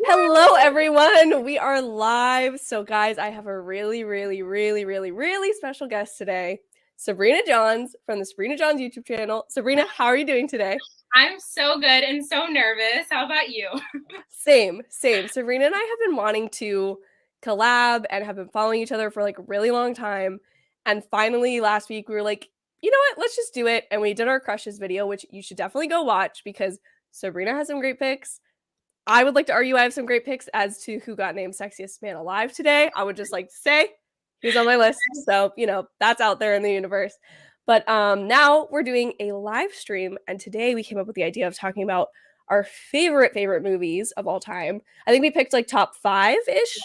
Hello, everyone. We are live. So, guys, I have a really special guest today, Sabrina Johns from the Sabrina Johns YouTube channel. Sabrina, how are you doing today? I'm so good and so nervous. How about you? Same. Sabrina and I have been wanting to collab and have been following each other for like a really long time. And finally, last week, we were like, you know what? Let's just do it. And we did our crushes video, which you should definitely go watch because Sabrina has some great pics. I would like to argue I have some great picks as to who got named sexiest man alive today. I would just like to say he's on my list. So, that's out there in the universe. But now we're doing a live stream. And today we came up with the idea of talking about our favorite movies of all time. I think we picked like top 5-ish.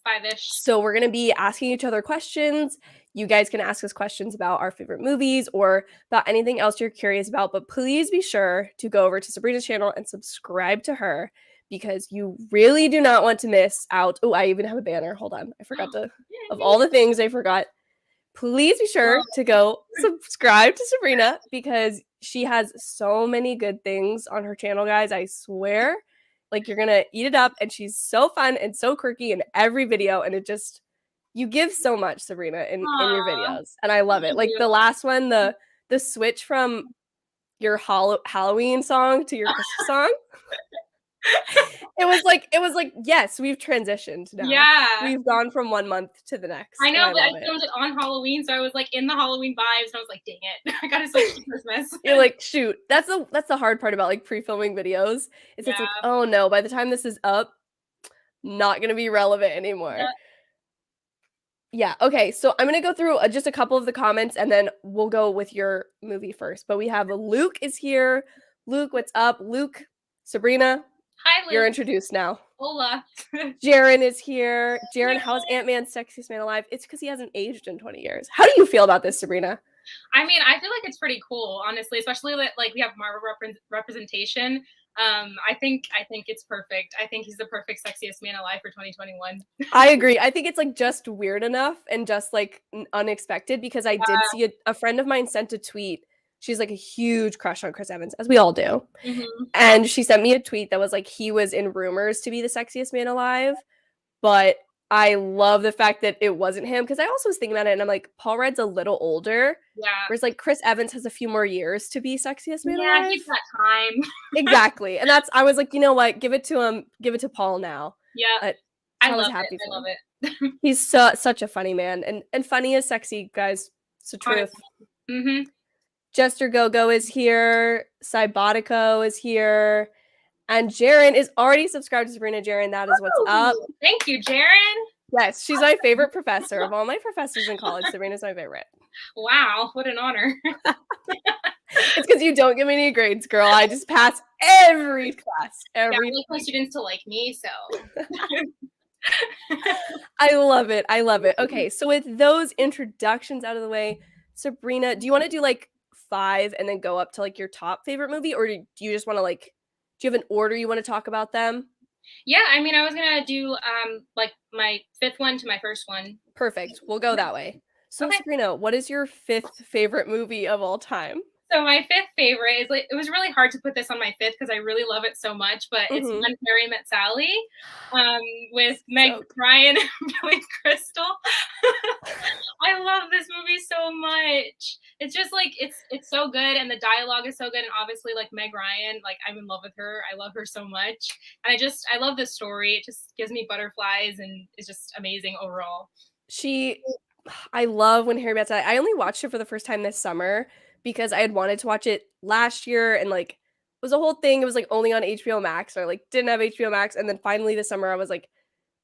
Five-ish. So we're going to be asking each other questions. You guys can ask us questions about our favorite movies or about anything else you're curious about. But please be sure to go over to Sabrina's channel and subscribe to her because you really do not want to miss out. Oh, I even have a banner. Hold on. I forgot to, of all the things I forgot. Please be sure to go subscribe to Sabrina because she has so many good things on her channel, guys. I swear. Like, you're going to eat it up, and she's so fun and so quirky in every video, and it just, you give so much, Sabrina, in your videos, and I love it. Like, the last one, the switch from your Halloween song to your Christmas song, it was like, yes, we've transitioned now. Yeah. We've gone from one month to the next. I know, but I filmed it on Halloween, so I was like in the Halloween vibes, and I was like, dang it, I gotta switch to Christmas. You're like, shoot. That's the hard part about like pre-filming videos. It's like, oh no, by the time this is up, not gonna be relevant anymore. Yeah. Okay. So I'm gonna go through just a couple of the comments, and then we'll go with your movie first. But we have Luke is here. Luke, what's up? Luke, Sabrina. Hi, Luke. You're introduced now. Hola. Jaron is here. Jaron, how is Ant-Man sexiest man alive? It's because he hasn't aged in 20 years. How do you feel about this, Sabrina? I mean, I feel like it's pretty cool, honestly, especially that like we have Marvel representation. I think it's perfect. I think he's the perfect sexiest man alive for 2021. I agree. I think it's like just weird enough and just like unexpected because I did see a friend of mine sent a tweet. She's like a huge crush on Chris Evans, as we all do. And she sent me a tweet that was like he was in rumors to be the sexiest man alive, but I love the fact that it wasn't him because I also was thinking about it and I'm like, Paul Rudd's a little older. Yeah. Whereas like Chris Evans has a few more years to be sexiest man alive. Yeah, he's got time. Exactly. And I was like, you know what? Give it to him. Give it to Paul now. Yeah. I was happy. I love it. He's such a funny man. And funny is sexy, guys. It's the truth. Jester Go-Go is here. Cybotico is here. And Jaren is already subscribed to Sabrina. Jaren, that is what's up. Thank you, Jaren. Yes, she's my favorite professor. Of all my professors in college, Sabrina's my favorite. Wow, what an honor. It's because you don't give me any grades, girl. I just pass every class. I like my students to like me, so. I love it. Okay, so with those introductions out of the way, Sabrina, do you want to do like 5 and then go up to like your top favorite movie, or do you just want to like, do you have an order you want to talk about them? Yeah, I mean, I was gonna do like my 5th one to my 1st one. Perfect. We'll go that way. So okay. Sabrina, what is your 5th favorite movie of all time? So my 5th favorite is like, it was really hard to put this on my 5th because I really love it so much, but it's When Harry Met Sally, with Meg Ryan and Billy Crystal. I love this movie so much. It's just like it's so good, and the dialogue is so good, and obviously like Meg Ryan, like I'm in love with her. I love her so much, and I love this story. It just gives me butterflies, and it's just amazing overall. I love When Harry Met Sally. I only watched it for the first time this summer because I had wanted to watch it last year, and like it was a whole thing. It was like only on HBO Max, or like didn't have HBO Max, and then finally this summer I was like,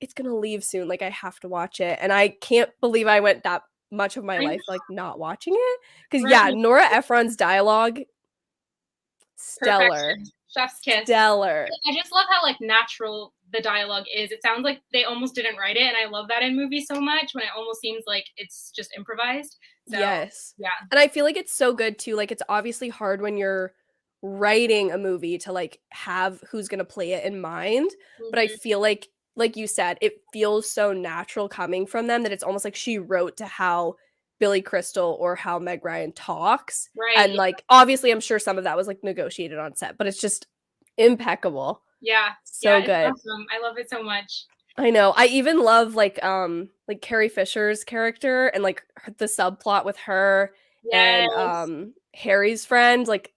it's gonna leave soon. Like I have to watch it, and I can't believe I went that much of my life like not watching it because yeah, Nora Ephron's dialogue, stellar. Perfection. Chef's kiss. Stellar. I just love how like natural the dialogue is. It sounds like they almost didn't write it, and I love that in movies so much when it almost seems like it's just improvised. So, yes. Yeah. And I feel like it's so good too. Like it's obviously hard when you're writing a movie to like have who's gonna play it in mind, but I feel like you said, it feels so natural coming from them that it's almost like she wrote to how Billy Crystal or how Meg Ryan talks. Right. And like obviously I'm sure some of that was like negotiated on set, but it's just impeccable. Yeah. So Yeah, it's good. awesome. I love it so much. I know. I even love like Carrie Fisher's character and like the subplot with her and Yes. Harry's friend. Like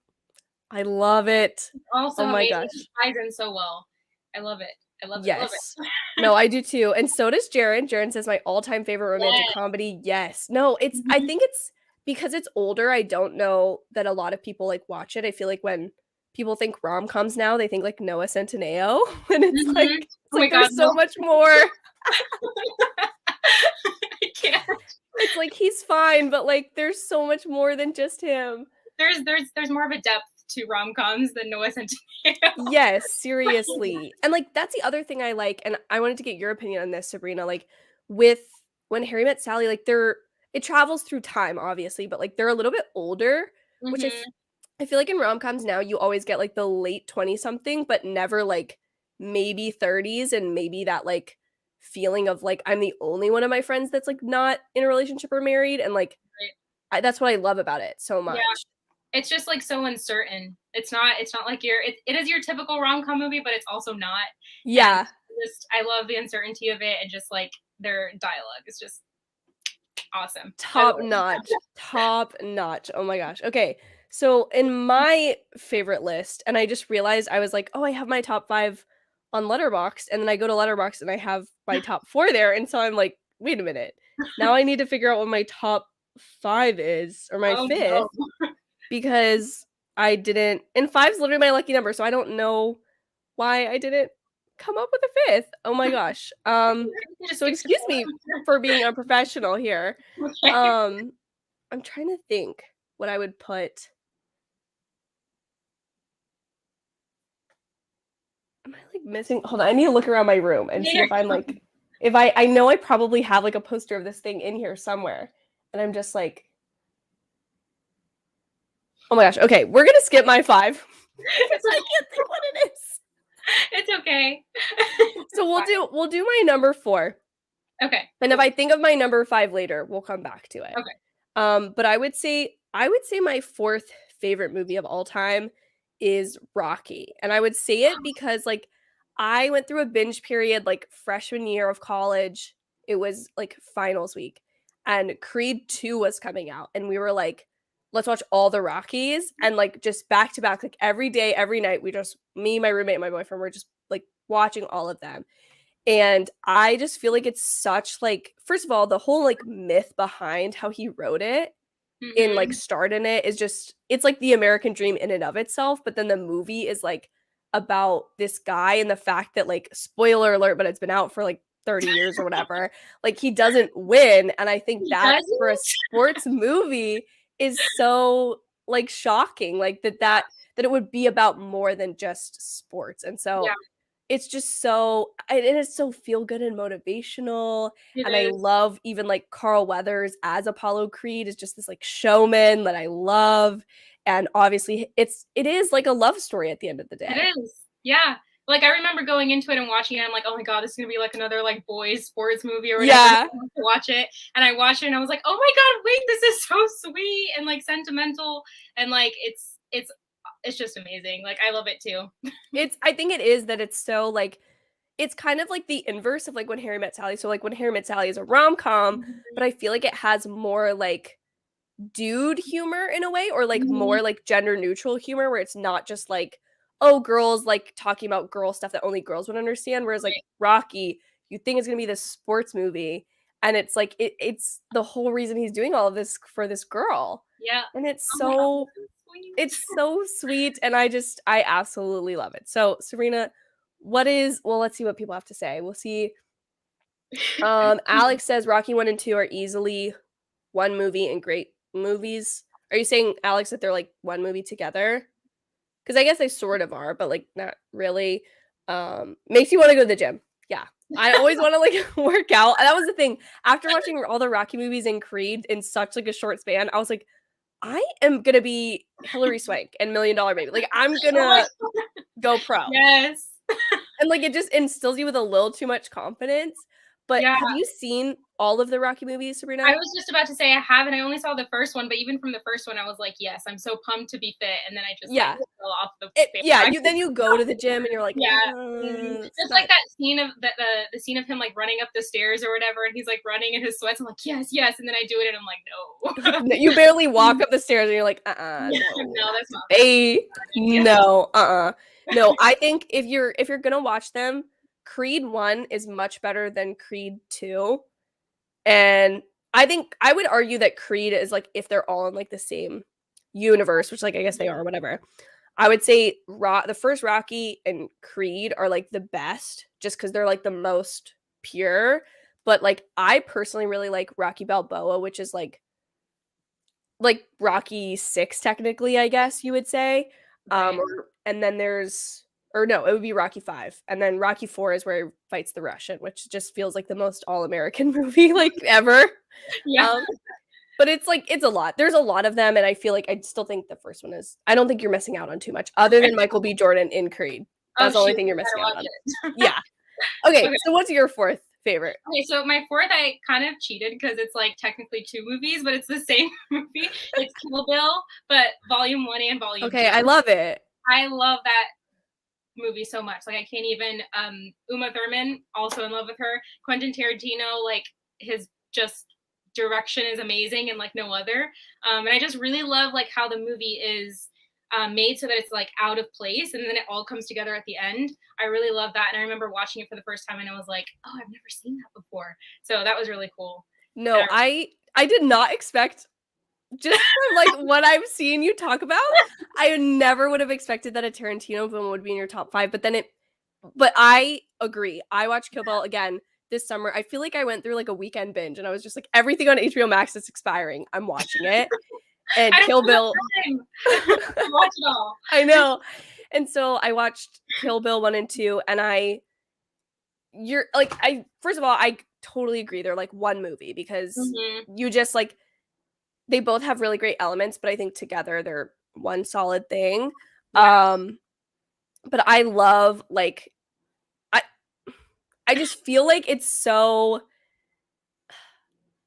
I love it. Also Oh my amazing. It gosh. ties in so well. I love it. I love it. Love Yes. it. No, I do too. And so does Jaren. Jaren says my all-time favorite romantic Yes. comedy. Yes. No, I Mhm. think it's because it's older. I don't know that a lot of people like watch it. I feel like when people think rom-coms now, they think like Noah Centineo and Mhm. it's Oh my like god, there's no. so much more. I can't. It's like he's fine, but like there's so much more than just him. There's more of a depth to rom-coms than Noah Centineo. Yes, seriously. And like that's the other thing I like, and I wanted to get your opinion on this, Sabrina. Like with When Harry Met Sally, like it travels through time, obviously, but like they're a little bit older, which Mhm. I feel like in rom-coms now you always get like the late 20 something, but never like maybe 30s and maybe that like feeling of like I'm the only one of my friends that's like not in a relationship or married and like Right. that's what I love about it so Yeah. much. It's just like so uncertain. It's not like it is your typical rom-com movie, but it's also not. And Yeah, just I love the uncertainty of it and just like their dialogue is just awesome. I love top notch. Top notch. Oh my gosh. Okay. So in my favorite list, and I just realized I was like, oh, I have my top 5 on Letterboxd, and then I go to Letterboxd and I have my top 4 there, and so I'm like, wait a minute. Now I need to figure out what my top 5 is or my oh no. 5th because I didn't and 5's literally my lucky number, so I don't know why I didn't come up with a 5th. Oh my gosh. You can just So pick excuse me for being unprofessional here. okay. Um, I'm trying to think what I would put. Am I like missing? Hold on, I need to look around my room and see Yeah. if I'm like, if I know I probably have like a poster of this thing in here somewhere, and I'm just like, oh my gosh. Okay, we're gonna skip my 5 because I can't think what it is. It's okay. So we'll do my number 4, Okay, and if cool. I think of my number 5 later, we'll come back to it. Okay. But I would say my 4th favorite movie of all time is Rocky. And I would say it because like I went through a binge period like freshman year of college. It was like finals week and Creed 2 was coming out and we were like let's watch all the Rockies and like just back to back like every day every night we just me my roommate and my boyfriend were just like watching all of them. And I just feel like it's such like first of all the whole like myth behind how he wrote it in like Mhm. start in it is just it's like the American dream in and of itself, but then the movie is like about this guy and the fact that like spoiler alert, but it's been out for like 30 years or whatever. Like he doesn't win. And I think He that for a doesn't? sports movie is so like shocking, like that it would be about more than just sports. And Yeah, so it's just so it is so feel good and motivational, it and I is. love even, like, Carl Weathers as Apollo Creed is just this, like, showman that I love, and obviously it is like a love story at the end of the It day. is. Yeah. Like, I remember going into it and watching it, I'm like, "Oh my god, this is gonna be like another, like, boys sports movie or whatever," Yeah. to watch it, and I watched it and I was like, "Oh my god, wait, this is so sweet and, like, sentimental," and, like, it's just amazing. Like, I love it too. I think it is that it's so, like it's kind of like the inverse of, like, When Harry Met Sally, so, like, When Harry Met Sally is a rom-com, Mhm. but I feel like it has more, like, dude humor in a way or like Mhm. more like gender neutral humor where it's not just like oh girls like talking about girl stuff that only girls would understand whereas like Right. Rocky you think it's going to be this sports movie and it's like it's the whole reason he's doing all of this for this girl Yeah. and it's Oh my god, so that's so sweet. it's so sweet and I absolutely love it. So Serena, what is well let's see what people have to say. We'll see. Alex says Rocky 1 and 2 are easily one movie and great movies. Are you saying, Alex, that they're like one movie together? Because I guess they sort of are, but like not really. Makes you want to go to the gym. Yeah. I always want to like work out. And that was the thing. After watching all the Rocky movies and Creed in such like a short span, I was like, I am gonna be Hillary Swank and $1 Million Baby. Like I'm Oh my gonna go pro. yes. And like it just instills you with a little too much confidence. But Yeah. have you seen all of the Rocky movies, Sabrina? I was just about to say I haven't. I only saw the first one, but even from the first one, I was like, yes, I'm so pumped to be fit. And then I just like Yeah. fell off the Yeah, bandwagon. then you go to the gym and you're like, Yeah. it's Just like not. that scene of the scene of him like running up the stairs or whatever, and he's like running in his sweats. I'm like, yes, yes, and then I do it, and I'm like, no. You barely walk up the stairs and you're like, Yeah, no, that's not Hey, yeah. no, no. I think if you're gonna watch them, Creed 1 is much better than Creed 2. And I think I would argue that Creed is like, if they're all in like the same universe, which like I guess they are, whatever. I would say the first Rocky and Creed are like the best just because they're like the most pure. But like I personally really like Rocky Balboa, which is like Rocky 6 technically, I guess you would say. Right. And then there's or no, it would be Rocky 5. And then Rocky 4 is where he fights the Russian, which just feels like the most all-American movie like ever. Yeah. But it's like it's a lot. There's a lot of them, and I feel like I still think the first one is I don't think you're missing out on too much other than Michael B. Jordan in Creed. That's the only thing you're missing out on. Yeah. Okay, so what's your fourth favorite? Okay, so my fourth, I kind of cheated because it's like technically 2 movies, but it's the same movie. It's Kill Bill, but Volume 1 and Volume 2. Okay, I love it. I love that movie so much. Like I can't even Uma Thurman, also in love with her. Quentin Tarantino, like his just direction is amazing and like no other. And I just really love like how the movie is made so that it's like out of place and then it all comes together at the end. I really love that. And I remember watching it for the first time and I was like, oh, I've never seen that before. So that was really cool. No, I did not expect just from like what I've seen you talk about, I never would have expected that a Tarantino film would be in your top 5. But I agree. I watched Kill Bill again this summer. I feel like I went through like a weekend binge and I was just like, everything on HBO Max is expiring. I'm watching it. And Kill Bill. Watch it all. I know. And so I watched Kill Bill 1 and 2 and first of all, I totally agree. They're like one movie because you just like they both have really great elements, but I think together they're one solid thing. Yeah. But I love like I just feel like it's so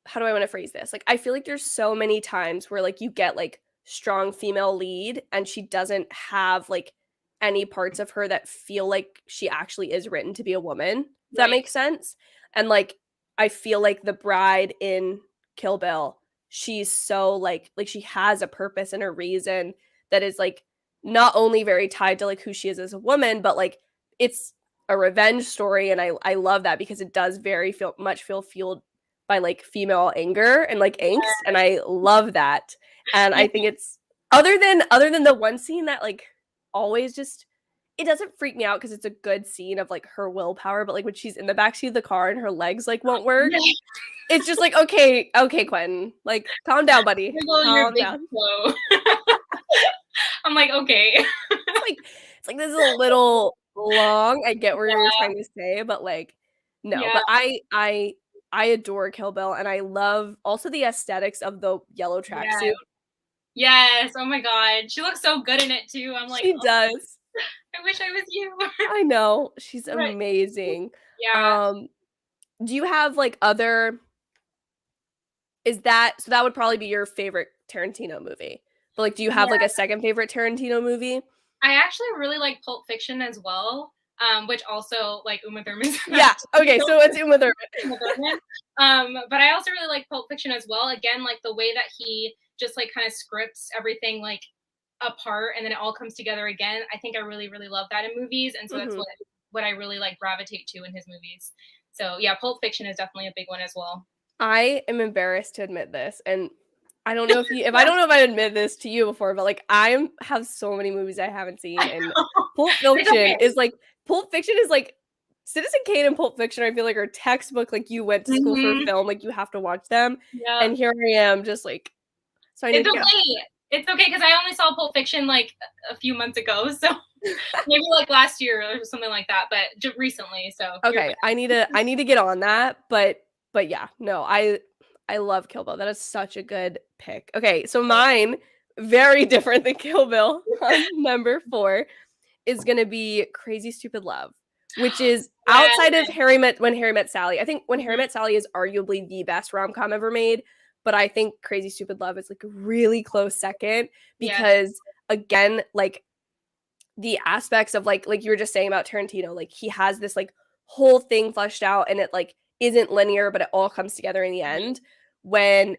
how do I want to phrase this? Like I feel like there's so many times where like you get like strong female lead and she doesn't have like any parts of her that feel like she actually is written to be a woman. If that makes sense? And like I feel like the bride in Kill Bill, she's so like she has a purpose and a reason that is like not only very tied to like who she is as a woman, but like it's a revenge story. And I love that because it does feel fueled by like female anger and like angst. And I love that. And I think it's other than the one scene that like always just it doesn't freak me out because it's a good scene of like her willpower, but like when she's in the backseat of the car and her legs like won't work, it's just like okay, Quentin, like calm down, buddy. Calm down. I'm like, okay. It's like this is a little long. I get what you're trying to say, but like no. But I adore Kill Bill and I love also the aesthetics of the yellow tracksuit. Yes. Oh my god, she looks so good in it too. I'm like, she does. I wish I was you. I know. She's amazing. Yeah. Do you have like other so that would probably be your favorite Tarantino movie. But like do you have like a second favorite Tarantino movie? I actually really like Pulp Fiction as well. Which also like Uma Thurman. Yeah. Okay, so it's Uma Thurman. But I also really like Pulp Fiction as well. Again, like the way that he just like kind of scripts everything like apart and then it all comes together again. I think I really, really love that in movies. And so that's what I really like gravitate to in his movies. So yeah, Pulp Fiction is definitely a big one as well. I am embarrassed to admit this. And I don't know if I don't know if I admit this to you before, but like I have so many movies I haven't seen. And Pulp Fiction is like Citizen Kane and Pulp Fiction, I feel like are textbook, like you went to school for film, like you have to watch them. Yeah. And here I am just like so I need to It's okay because I only saw Pulp Fiction like a few months ago, so maybe like last year or something like that, but just recently. So okay, I need to get on that, but yeah, no, I love Kill Bill. That is such a good pick. Okay, so mine very different than Kill Bill. Number 4 is gonna be Crazy Stupid Love, which is Yeah. outside of When Harry Met Sally. I think When Harry Mhm. Met Sally is arguably the best rom-com ever made, but I think Crazy Stupid Love is like a really close second Yes. because again, like the aspects of like you were just saying about Tarantino, like he has this like whole thing fleshed out and it like isn't linear, but it all comes together in the Mhm. end. When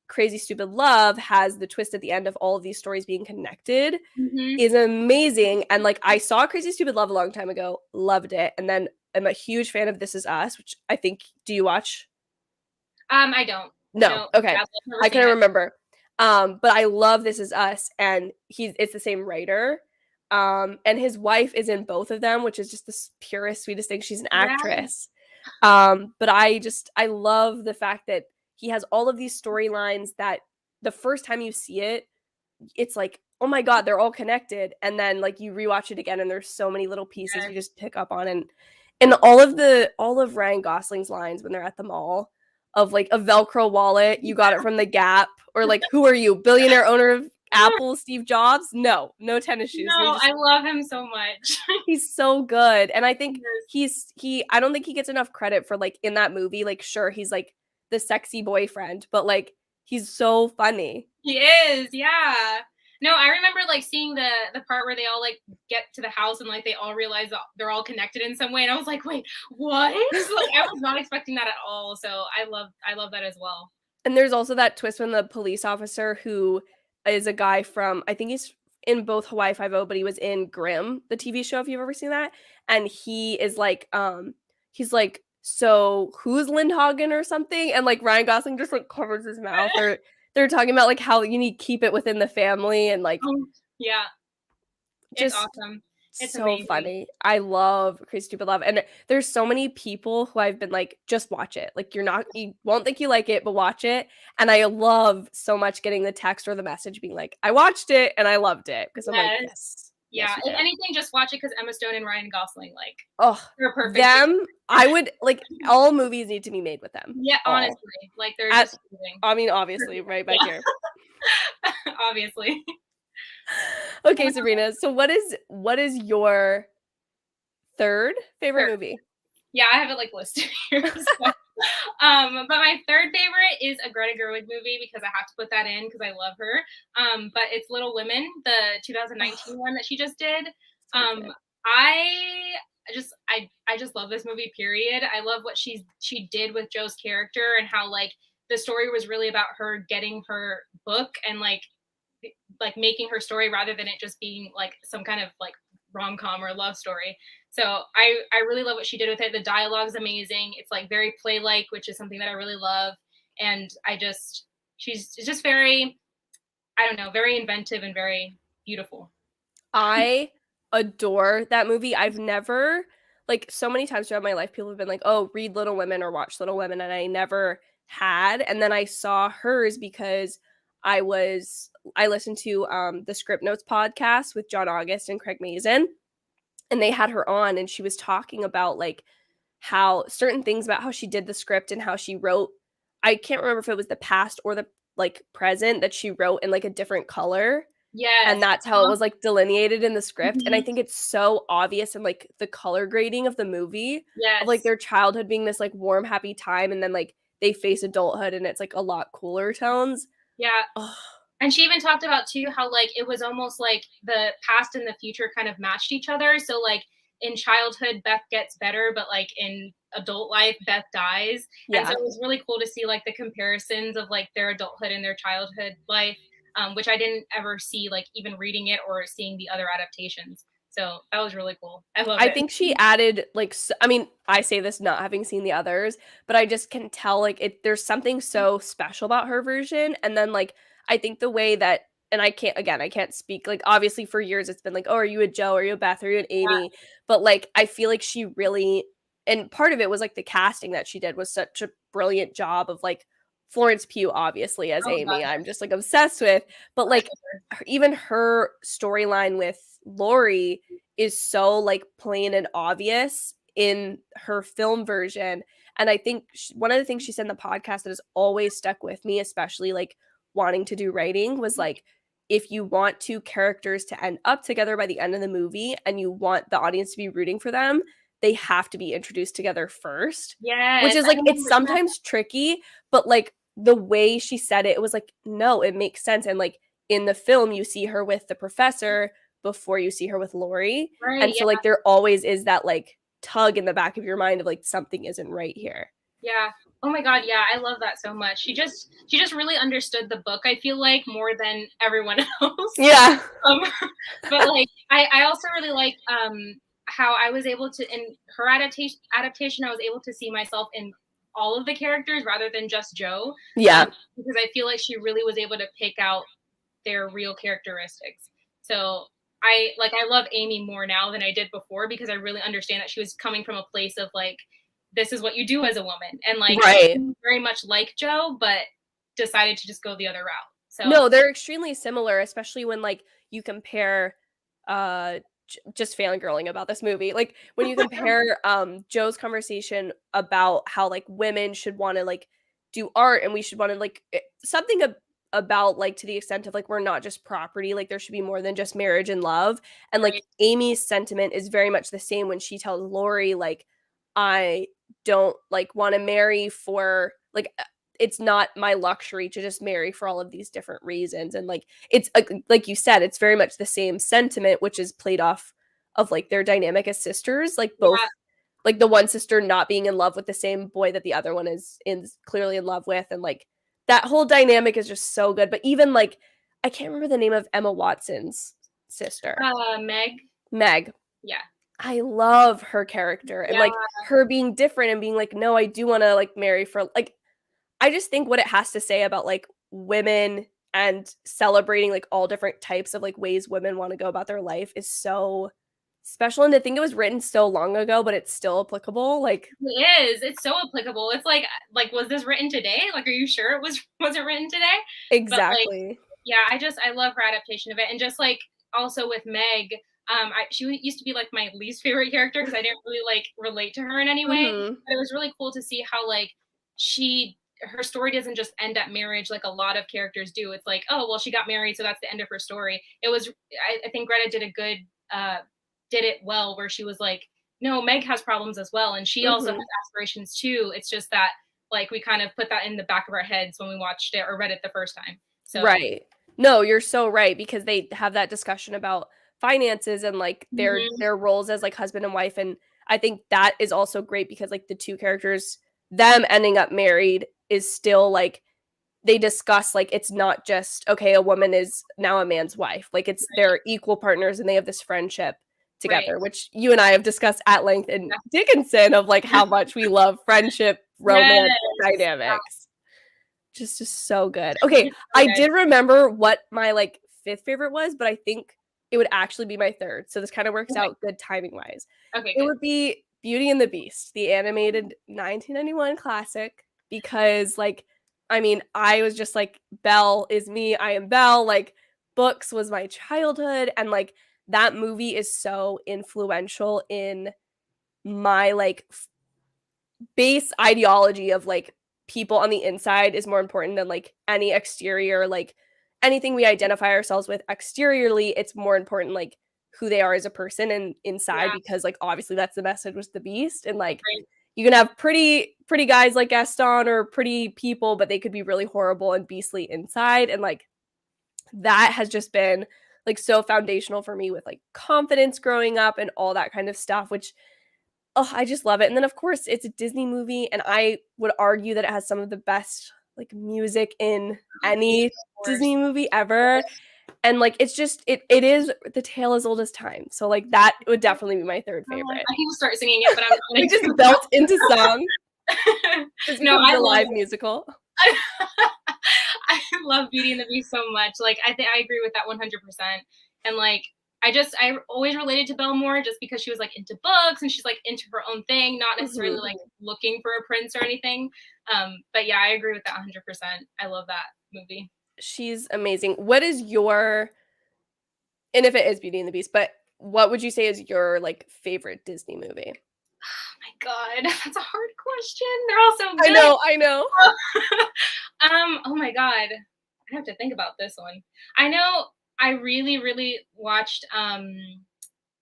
Crazy Stupid Love has the twist at the end of all of these stories being connected Mhm. is amazing. And like I saw Crazy Stupid Love a long time ago, loved it, and then I'm a huge fan of This Is Us, which I think do you watch? I don't. No. No, Okay. I've never I seen couldn't it. remember. But I love This Is Us, and it's the same writer. And his wife is in both of them, which is just the purest, sweetest thing. She's an Yeah. actress. But I love the fact that he has all of these storylines that the first time you see it, it's like, oh my god, they're all connected. And then like you rewatch it again, and there's so many little pieces Yes. you just pick up on, and all of Ryan Gosling's lines when they're at the mall of like a Velcro wallet, you got it from the Gap, or like who are you, billionaire owner of Apple, Steve Jobs? No, no tennis shoes. You're No, just I love him so much. he's so good. And I think Yes. he I don't think he gets enough credit for like in that movie, like sure he's like the sexy boyfriend, but like he's so funny. He is, yeah. No, I remember like seeing the part where they all like get to the house and like they all realize that they're all connected in some way, and I was like, wait, what? Like I was not expecting that at all. So I love that as well. And there's also that twist when the police officer who is a guy from I think he's in both Hawaii Five-O, but he was in Grimm, the TV show, if you've ever seen that. And he is like, he's like, so who's Lindhagen or something? And like Ryan Gosling just like covers his mouth. Or they're talking about like how you need to keep it within the family and like Yeah, it's just awesome. It's so amazing. funny. I love Crazy Stupid Love. And there's so many people who I've been like, just watch it. Like you won't think you like it, but watch it. And I love so much getting the text or the message being like, I watched it and I loved it. Because I'm like, Yes. yes. Yes, Yeah. you If did. anything, just watch it because Emma Stone and Ryan Gosling, like, Oh, they're perfect them. I would like all movies need to be made with them. Yeah, All. honestly, like they're At just amazing. I mean, obviously, right back Yeah, here. obviously. Okay, Sabrina. So what is your third favorite Sure. movie? Yeah, I have it like listed here. So, but my third favorite is a Greta Gerwig movie because I have to put that in because I love her. But it's Little Women, the 2019 one that she just did. So Um, good. I just love this movie. Period. I love what she did with Joe's character and how like the story was really about her getting her book and like making her story rather than it just being like some kind of like rom-com or love story. So I really love what she did with it. The dialogue is amazing. It's like very play-like, which is something that I really love. And she's just very, I don't know, very inventive and very beautiful. I adore that movie. I've never like so many times throughout my life people have been like, "Oh, read Little Women or watch Little Women," and I never had. And then I saw hers because I listened to the Script Notes podcast with John August and Craig Mazin, and they had her on and she was talking about like how certain things about how she did the script and how she wrote. I can't remember if it was the past or the like present that she wrote in like a different color, and Yes. that's how it was like delineated in the script. And I Mhm. think it's so obvious in like the color grading of the movie of like Yes. their childhood being this like warm happy time, and then like they face adulthood and it's like a lot cooler tones. Yeah. Oh, And she even talked about too how like it was almost like the past and the future kind of matched each other. So like in childhood, Beth gets better, but like in adult life, Beth dies. And so yeah. it was really cool to see like the comparisons of like their adulthood and their childhood life, which I didn't ever see like even reading it or seeing the other adaptations. So that was really cool. I love I it. think she added like I mean, I say this not having seen the others, but I just can tell like there's something so special about her version. And then like I think the way that, and I can't speak like obviously for years it's been like, oh, are you a Joe, are you a Beth, are you an Amy? But like I feel like she really, and part of it was like the casting that she did was such a brilliant job of like Florence Pugh obviously as Oh my god, Amy. I'm just like obsessed with, but like even her storyline with Lori is so like plain and obvious in her film version. And I think one of the things she said in the podcast that has always stuck with me, especially like wanting to do writing, was like, if you want two characters to end up together by the end of the movie and you want the audience to be rooting for them, they have to be introduced together first. Which Yes, is I like, it's remember that. sometimes tricky, but like the way she said it, it was like, no, it makes sense. And like in the film, you see her with the professor before you see her with Lori. Right, And yeah, so like there always is that like tug in the back of your mind of like something isn't right here. yeah. Oh my God, yeah, I love that so much. She just really understood the book, I feel like, more than everyone else. Yeah. Um, but like I also really like how I was able to, in her adaptation I was able to see myself in all of the characters rather than just Joe. Yeah. Because I feel like she really was able to pick out their real characteristics. So I love Amy more now than I did before, because I really understand that she was coming from a place of like, this is what you do as a woman, and like she Right. seemed very much like Joe, but decided to just go the other route. So No, they're extremely similar, especially when like you compare just fangirling about this movie. Like when you compare Joe's conversation about how like women should want to like do art, and we should want to like something about like to the extent of like we're not just property, like there should be more than just marriage and love. And like right, Amy's sentiment is very much the same when she tells Lori like, I don't like want to marry for like it's not my luxury to just marry for all of these different reasons. And like it's like you said, it's very much the same sentiment, which is played off of like their dynamic as sisters, like both yeah, like the one sister not being in love with the same boy that the other one is clearly in love with. And like that whole dynamic is just so good. But even like I can't remember the name of Emma Watson's sister, Meg, Meg. yeah, I love her character, and yeah, like her being different and being like, no, I do want to like marry for like I just think what it has to say about like women and celebrating like all different types of like ways women want to go about their life is so special. And I think it was written so long ago, but it's still applicable. Like it is. It's so applicable. It's like was this written today? Like, are you sure it wasn't written today? But like, exactly. yeah, I love her adaptation of it, and just like also with Meg, she used to be like my least favorite character because I didn't really like relate to her in any way. Hmm. But it was really cool to see how like her story doesn't just end at marriage like a lot of characters do. It's like, oh well, she got married, so that's the end of her story. I think Greta uh did it well, where she was like, no, Meg has problems as well, and she also has Hmm. aspirations too. It's just that like we kind of put that in the back of our heads when we watched it or read it the first time. So Right. No, you're so right, because they have that discussion about finances and like mhm, their roles as like husband and wife. And I think that is also great because like the two characters, them ending up married is still like they discuss like it's not just okay, a woman is now a man's wife. Like it's right, they're equal partners and they have this friendship right. together, which you and I have discussed at length in Dickinson of like how much we love friendship, romance Yes. dynamics. Just so good. Okay, It's so I good. did remember what my like fifth favorite was, but I think it would actually be my third. So this kind of works Okay. out good timing wise. Okay, It good. would be Beauty and the Beast, the animated 1991 classic, because like I mean, I was just like Belle is me, I am Belle, like books was my childhood, and like that movie is so influential in my like base ideology of like people on the inside is more important than like any exterior, like anything we identify ourselves with exteriorly. It's more important like who they are as a person and inside, Yeah, because like obviously that's the message was the beast. And like right. you can have pretty guys like Gaston or pretty people, but they could be really horrible and beastly inside. And like that has just been like so foundational for me with like confidence growing up and all that kind of stuff, which oh, I just love it. And then of course it's a Disney movie, and I would argue that it has some of the best like music in Yeah, any of course. Disney movie ever. And like it's just it is the tale as old as time. So like that would definitely be my third favorite. I can start singing it, but I'm not We going just to belt into song. now. This No, becomes I a love live it. musical. I love Beauty and the Beast so much. Like I think I agree with that 100%. And like I always related to Belle more just because she was like into books and she's like into her own thing, not necessarily Mhm. like looking for a prince or anything. But yeah, I agree with that 100%. I love that movie. She's amazing. What is your, and if it is Beauty and the Beast, but what would you say is your like favorite Disney movie? My God, that's a hard question. They're all so I good. know, I know. Oh my God. I have to think about this one. I know I really, really watched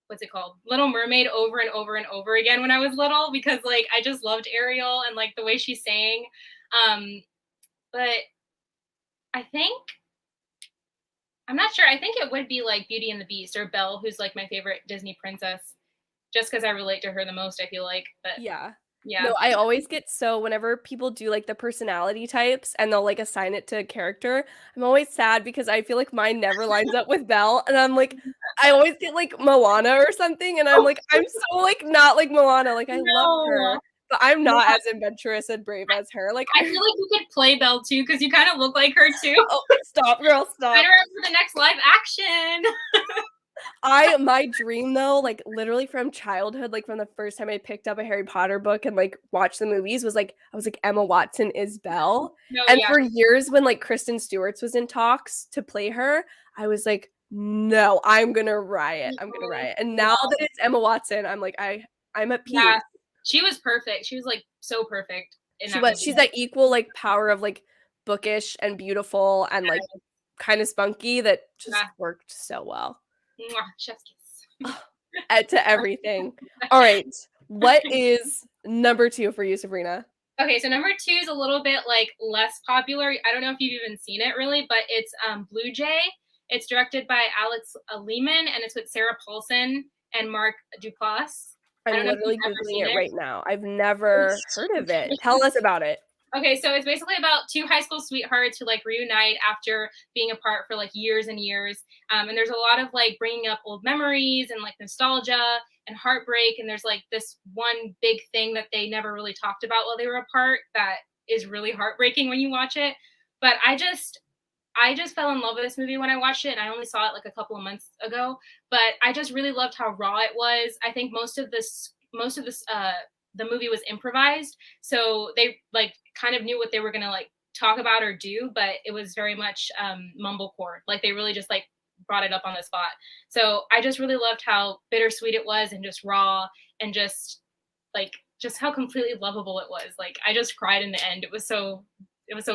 what's it called? Little Mermaid over and over and over again when I was little because like I just loved Ariel and like the way she sang. But I think I'm not sure. I think it would be like Beauty and the Beast or Belle, who's like my favorite Disney princess, just because I relate to her the most. I feel like, but Yeah. yeah, No, I always get so whenever people do like the personality types and they'll like assign it to a character, I'm always sad because I feel like mine never lines up with Belle. And I'm like, I always get like Moana or something. And I'm like, I'm so like not like Moana. Like I love no. her, but I'm Yeah, not as adventurous and brave as her. Like, I feel like you could play Belle too because you kind of look like her too. oh, stop, girl, I stop. remember the next live action. My dream though, like literally from childhood, like from the first time I picked up a Harry Potter book and like watched the movies was like I was like Emma Watson is Belle. No, And yeah, for years when like Kristen Stewart's was in talks to play her, I was like, no, I'm gonna riot. I'm gonna riot. And now no, that it's Emma Watson, I'm like, I'm at yeah. peace. She was perfect. She was like so perfect in She that was movie. she's that equal like power of like bookish and beautiful and like kind of spunky that just Yeah. worked so well. Mwah, chef's kiss. To everything. All right. What is number 2 for you, Sabrina? Okay, so number 2 is a little bit like less popular. I don't know if you've even seen it really, but it's Blue Jay. It's directed by Alex Lehman and it's with Sarah Paulson and Mark Duplass. I I'm don't know if you've literally ever Googling seen it it. right now. I've never heard of it. Tell us about it. Okay, so it's basically about two high school sweethearts who like reunite after being apart for like years and years. And there's a lot of like bringing up old memories and like nostalgia and heartbreak. And there's like this one big thing that they never really talked about while they were apart that is really heartbreaking when you watch it. But I just fell in love with this movie when I watched it, and I only saw it like a couple of months ago. But I just really loved how raw it was. I think most of this the movie was improvised, so they like kind of knew what they were gonna like talk about or do, but it was very much mumblecore. Like they really just like brought it up on the spot. So I just really loved how bittersweet it was and just raw and just how completely lovable it was. Like I just cried in the end. It was so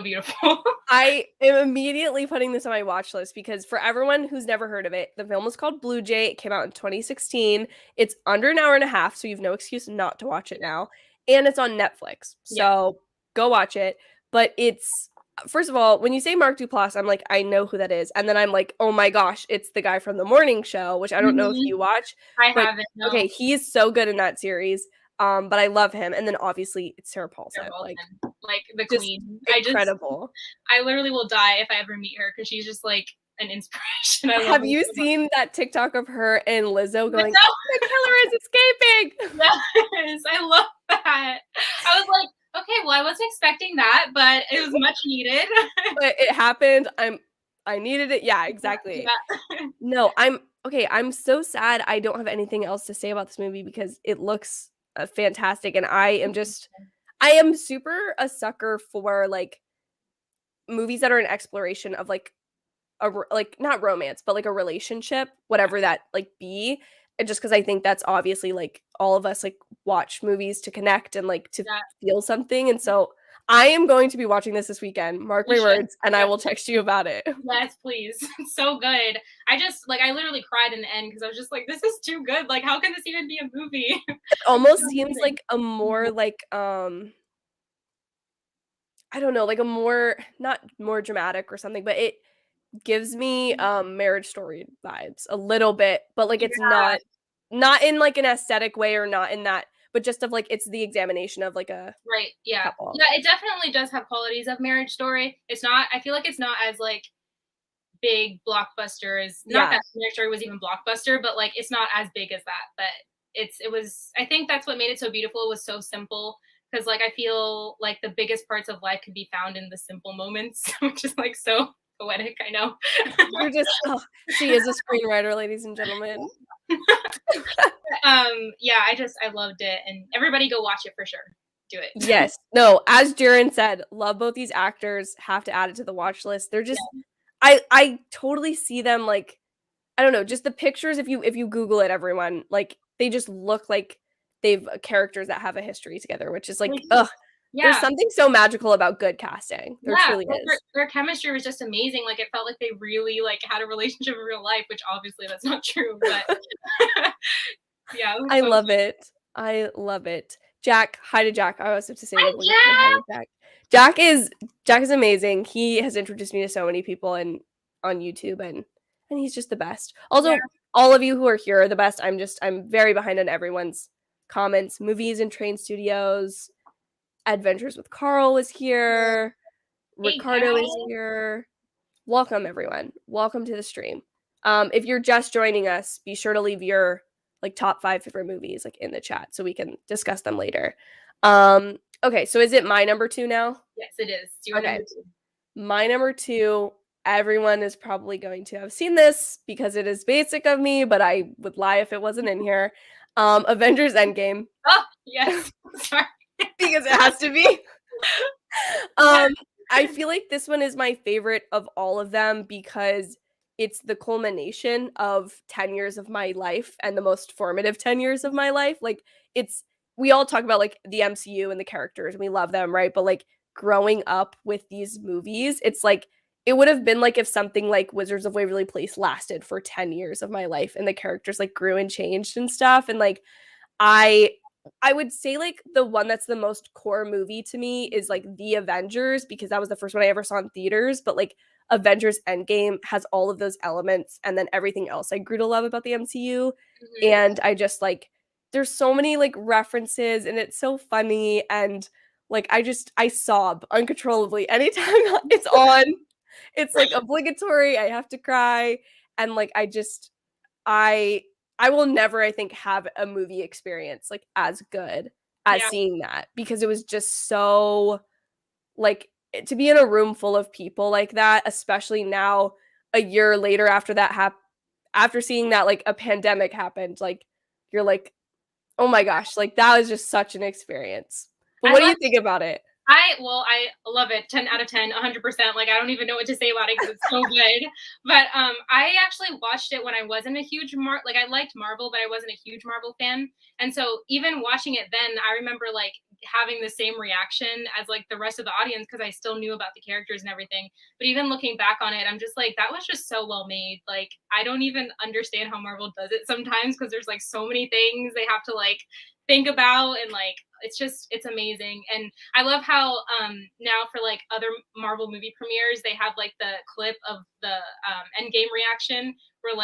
beautiful. I am immediately putting this on my watch list because for everyone who's never heard of it, the film was called Blue Jay. It came out in 2016. It's under an hour and a half, so you've no excuse not to watch it now. And it's on Netflix. Yeah. So go watch it. But it's first of all, when you say Mark Duplass, I'm like, I know who that is. And then I'm like, oh my gosh, it's the guy from the morning show, which I don't know if Mhm. you watch. I But haven't. No. okay, he's so good in that series. But I love him. And then obviously it's Sarah Sarah Paulson. Like Paulson, like the just queen. incredible. I literally will die if I ever meet her because she's just like an inspiration. I love Have her you so much. seen that TikTok of her and Lizzo going, No, "The killer is escaping"? yes, I love that. I was like, okay, well, I wasn't expecting that, but it was much needed. But it happened. I needed it. Yeah, exactly. Yeah. No, I'm okay. I'm so sad I don't have anything else to say about this movie because it looks fantastic, and I am super a sucker for like movies that are an exploration of like like not romance, but like a relationship, whatever that like be. And just because I think that's obviously like all of us like watch movies to connect and like to Yeah, feel something. And so I am going to be watching this weekend. Mark you my should. words, and I Yeah. will text you about it. It Yes, please. It's so good. I literally cried in the end because I was just like, this is too good. Like, how can this even be a movie? It's almost so seems amazing. like a more like I don't know, like a more not more dramatic or something, but it gives me Marriage Story vibes a little bit, but like it's Yeah, not in like an aesthetic way or not in that, but just of like it's the examination of like a right. Yeah. couple. Yeah, it definitely does have qualities of Marriage Story. I feel like it's not as like big blockbuster as not Yeah. that Marriage Story was even blockbuster, but like it's not as big as that. But it was I think that's what made it so beautiful. It was so simple because like I feel like the biggest parts of life could be found in the simple moments, which is like so poetic. I know. You're just she is a screenwriter, ladies and gentlemen. Yeah, I loved it, and everybody go watch it for sure. Do it. Yes. No, as Jaren said, love both these actors, have to add it to the watch list. They're just Yeah, I totally see them like I don't know, just the pictures if you Google it, everyone, like they just look like they've characters that have a history together, which is they like, do. ugh, There's Yeah. something so magical about good casting. There Yeah, truly like, is. their chemistry was just amazing, like, it felt like they really, like, had a relationship in real life, which obviously that's not true, but yeah, it was I so love it. I love it. Jack, hi to Jack. I always have to say Hi, the obligatory hi to Jack! Jack. Jack is amazing. He has introduced me to so many people and on YouTube and he's just the best. Yeah, Also, all of you who are here are the best. I'm very behind on everyone's comments. Movies and Train Studios, Adventures with Carl was here. hey, Ricardo is guys. here. Welcome everyone. Welcome to the stream. If you're just joining us, be sure to leave your like top 5 favorite movies like in the chat so we can discuss them later. Okay, so is it my number 2 now? Yes, it is. It's your Okay. number 2. My number 2, everyone is probably going to have seen this because it is basic of me, but I would lie if it wasn't in here. Avengers Endgame. Oh, yes. Sorry. Because it has to be. Yeah, I feel like this one is my favorite of all of them because it's the culmination of 10 years of my life and the most formative 10 years of my life. Like it's we all talk about like the MCU and the characters and we love them, right? But like growing up with these movies, it's like it would have been like if something like Wizards of Waverly Place lasted for 10 years of my life and the characters like grew and changed and stuff and like I I would say like the one that's the most core movie to me is like The Avengers because that was the first one I ever saw in theaters, but like Avengers Endgame has all of those elements and then everything else I grew to love about the MCU mhm. and I just like there's so many like references and it's so funny and like I sob uncontrollably anytime it's on. It's like obligatory, I have to cry and like I I will never, I think, have a movie experience like as good as Yeah, seeing that because it was just so like to be in a room full of people like that, especially now a year later after after seeing that like a pandemic happened, like you're like, oh my gosh, like that was just such an experience. But I what do love you think about it? I love it. 10 out of 10, 100%. Like I don't even know what to say about it because it's so good. But I actually watched it when I wasn't a huge like I liked Marvel, but I wasn't a huge Marvel fan. And so even watching it then, I remember like having the same reaction as like the rest of the audience because I still knew about the characters and everything. But even looking back on it, I'm just like that was just so well made. Like I don't even understand how Marvel does it sometimes because there's like so many things they have to like think about and like it's amazing. And I love how now for like other Marvel movie premieres, they have like the clip of the Endgame reaction where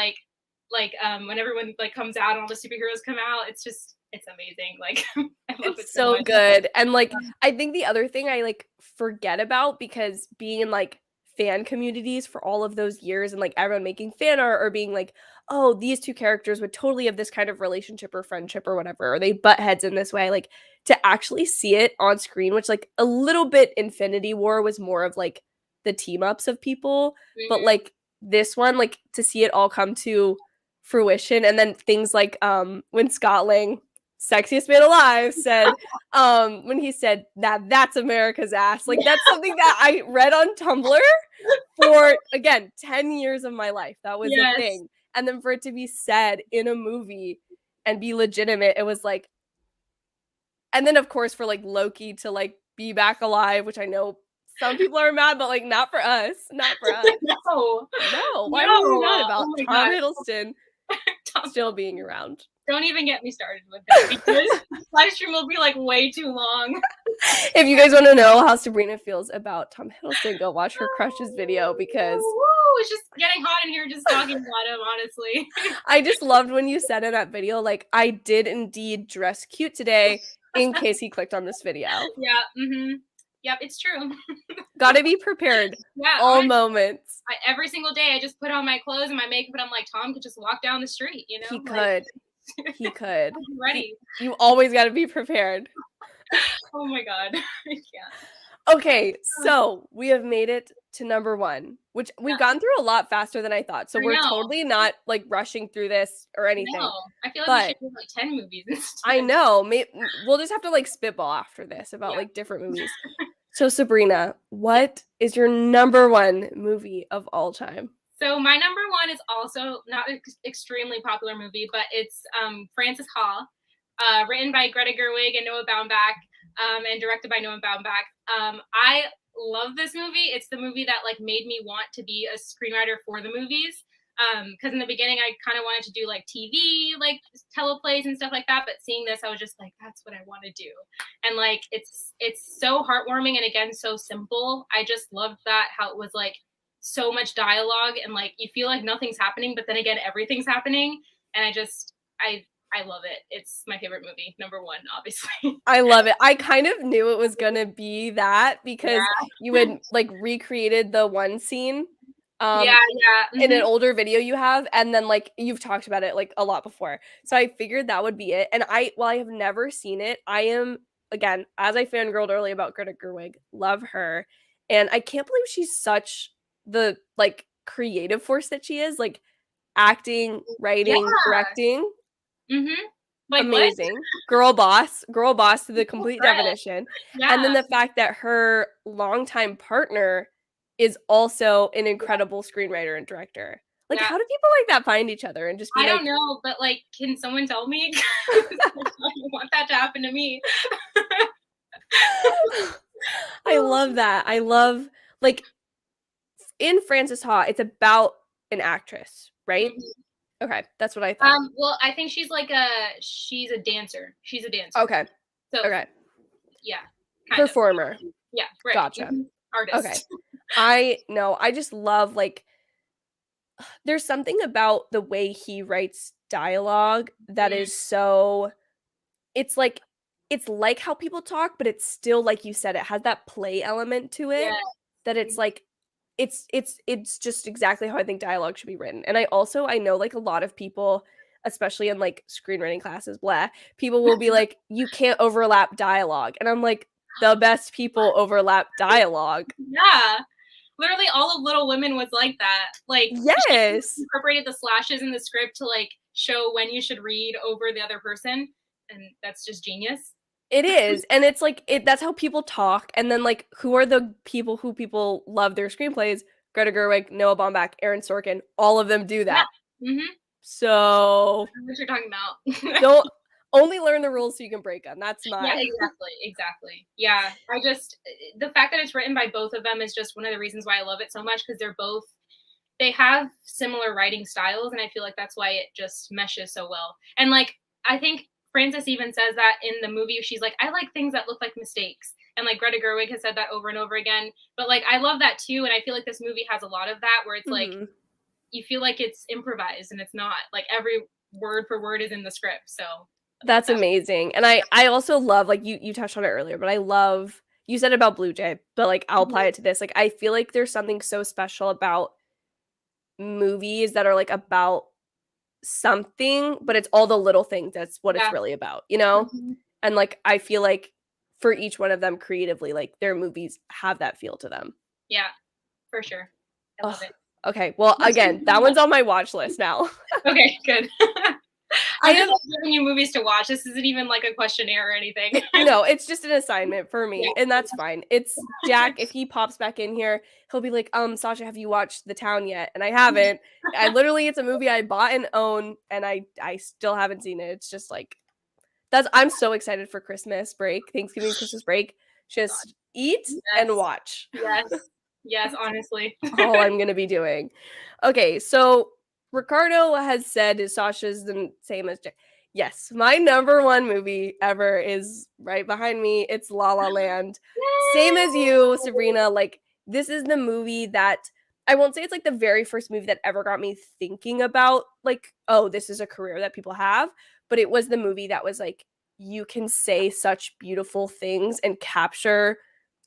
when everyone like comes out and all the superheroes come out. It's amazing. Like I love it It's so so much. good. And like I think the other thing I like forget about because being in like fan communities for all of those years and like everyone making fan art or being like, oh, these two characters would totally have this kind of relationship or friendship or whatever, or they butt heads in this way. Like to actually see it on screen, which like a little bit Infinity War was more of like the team ups of people, but Mhm. like this one, like to see it all come to fruition and then things like when Scott Lang sexiest man alive said when he said that's America's ass, like that's something that I read on Tumblr for again 10 years of my life. That was a Yes. thing, and then for it to be said in a movie and be legitimate, it was like, and then of course for like Loki to like be back alive, which I know some people are mad, but like not for us, not for us. No. No, why would we be No. mad Oh about my Tom god. Hiddleston Tom still being around? Don't even get me started with that because live stream will be like way too long. If you guys want to know how Sabrina feels about Tom Hiddleston, go watch her crushes video because Woo, it's just getting hot in here just talking about him, honestly. I just loved when you said in that video, like, I did indeed dress cute today in case he clicked on this video. Yeah, yep, it's true. Gotta be prepared Yeah, all honestly, moments. every single day I just put on my clothes and my makeup and I'm like, Tom could just walk down the street, you He know? Like, could. He could. I'm ready. You always gotta be prepared. Oh my god. Yeah. Okay, so we have made it to number 1, which we've Yeah, gone through a lot faster than I thought. So I we're know. totally not like rushing through this or anything. No. I feel like we But should do like 10 movies I instead. know. We'll just have to like spitball after this about Yeah. like different movies. So Sabrina, what is your number 1 movie of all time? So my number one is also not an extremely popular movie, but it's Frances Ha, written by Greta Gerwig and Noah Baumbach. and directed by Noah Baumbach. I love this movie. It's the movie that like made me want to be a screenwriter for the movies. Because in the beginning I kind of wanted to do like TV, like teleplays and stuff like that. But seeing this, I was just like, that's what I want to do. And like it's so heartwarming and again so simple. I just loved that how it was like so much dialogue and like you feel like nothing's happening, but then again everything's happening. And I love it. It's my favorite movie, number one, obviously. I love it. I kind of knew it was gonna be that because Yeah. you had like recreated the one scene Yeah, yeah. in an Mhm. older video you have, and then like you've talked about it like a lot before. So I figured that would be it. And while I have never seen it, I am again, as I fangirled early about Greta Gerwig, love her. And I can't believe she's such the like creative force that she is, like acting, Yeah. writing, directing. Mhm. Like what? Amazing. Girl boss to the complete Correct. definition. And then Yeah. the fact that her longtime partner is also an Yeah. incredible screenwriter and director. Like, Yeah. how do people like that find each other and just be I don't like, know, but like, can someone tell me? 'Cause I want that to happen to me. I love that. I love, like, in Frances Ha, it's about an actress, right? Mhm. Okay, that's what I thought. Well, I think she's a dancer. She's a dancer. Okay, So okay. yeah, kind of. Performer. Yeah, right. Gotcha. Okay. Artist. I know. I just love, like, there's something about the way he writes dialogue that Mm, is so it's like how people talk, but it's still like you said, it has that play element to it yeah. that it's like it's just exactly how I think dialogue should be written. And I know like a lot of people, especially in like screenwriting classes, blah, people will be like, you can't overlap dialogue. And I'm like, the best people overlap dialogue. Yeah. Literally all of Little Women was like that. Like she Yes. incorporated the slashes in the script to like show when you should read over the other person, and that's just genius. It is, and it's like that's how people talk, and then, like, who are the people who people love their screenplays? Greta Gerwig, Noah Baumbach, Aaron Sorkin, all of them do Yeah. that. Mhm. So, I know what you're talking about. don't only learn the rules so you can break them. That's Yeah, my exactly, exactly. Yeah, I just the fact that it's written by both of them is just one of the reasons why I love it so much because they have similar writing styles, and I feel like that's why it just meshes so well. And like I think Frances even says that in the movie, she's like, I like things that look like mistakes. And like Greta Gerwig has said that over and over again. But like I love that too, and I feel like this movie has a lot of that where it's like Mhm. you feel like it's improvised and it's not. Like every word for word is in the script. So I love That's that. amazing, and I also love, like, you touched on it earlier, but I love you said about Blue Jay, but, like, I'll apply Mhm. it to this, like, I feel like there's something so special about movies that are, like, about something, but it's all the little things that's what it's Yeah. really about, you know? Mhm. And, like, I feel like for each one of them creatively, like, their movies have that feel to them. Yeah, for sure. I love Ugh, it. okay, well, again, that one's on my watch list now. Okay, good. I I'm just have like giving you movies to watch. This isn't even like a questionnaire or anything. no, it's just an assignment for Yeah. me, and that's fine. It's Jack, if he pops back in here, he'll be like, Sasha, have you watched The Town yet?" And I haven't. I literally it's a movie I bought and own, and I still haven't seen it. It's just like that's I'm so excited for Christmas break, Thanksgiving, Christmas break. God. Just eat and Yes. watch. Yes. Yes, That's honestly. all I'm gonna be doing. Okay, so Ricardo has said Sasha's the same as Jack. Yes, my number one movie ever is right behind me. It's La La Land. Same as you, Yay! Sabrina. Like, this is the movie that I won't say it's like the very first movie that ever got me thinking about, like, oh, this is a career that people have. But it was the movie that was like, you can say such beautiful things and capture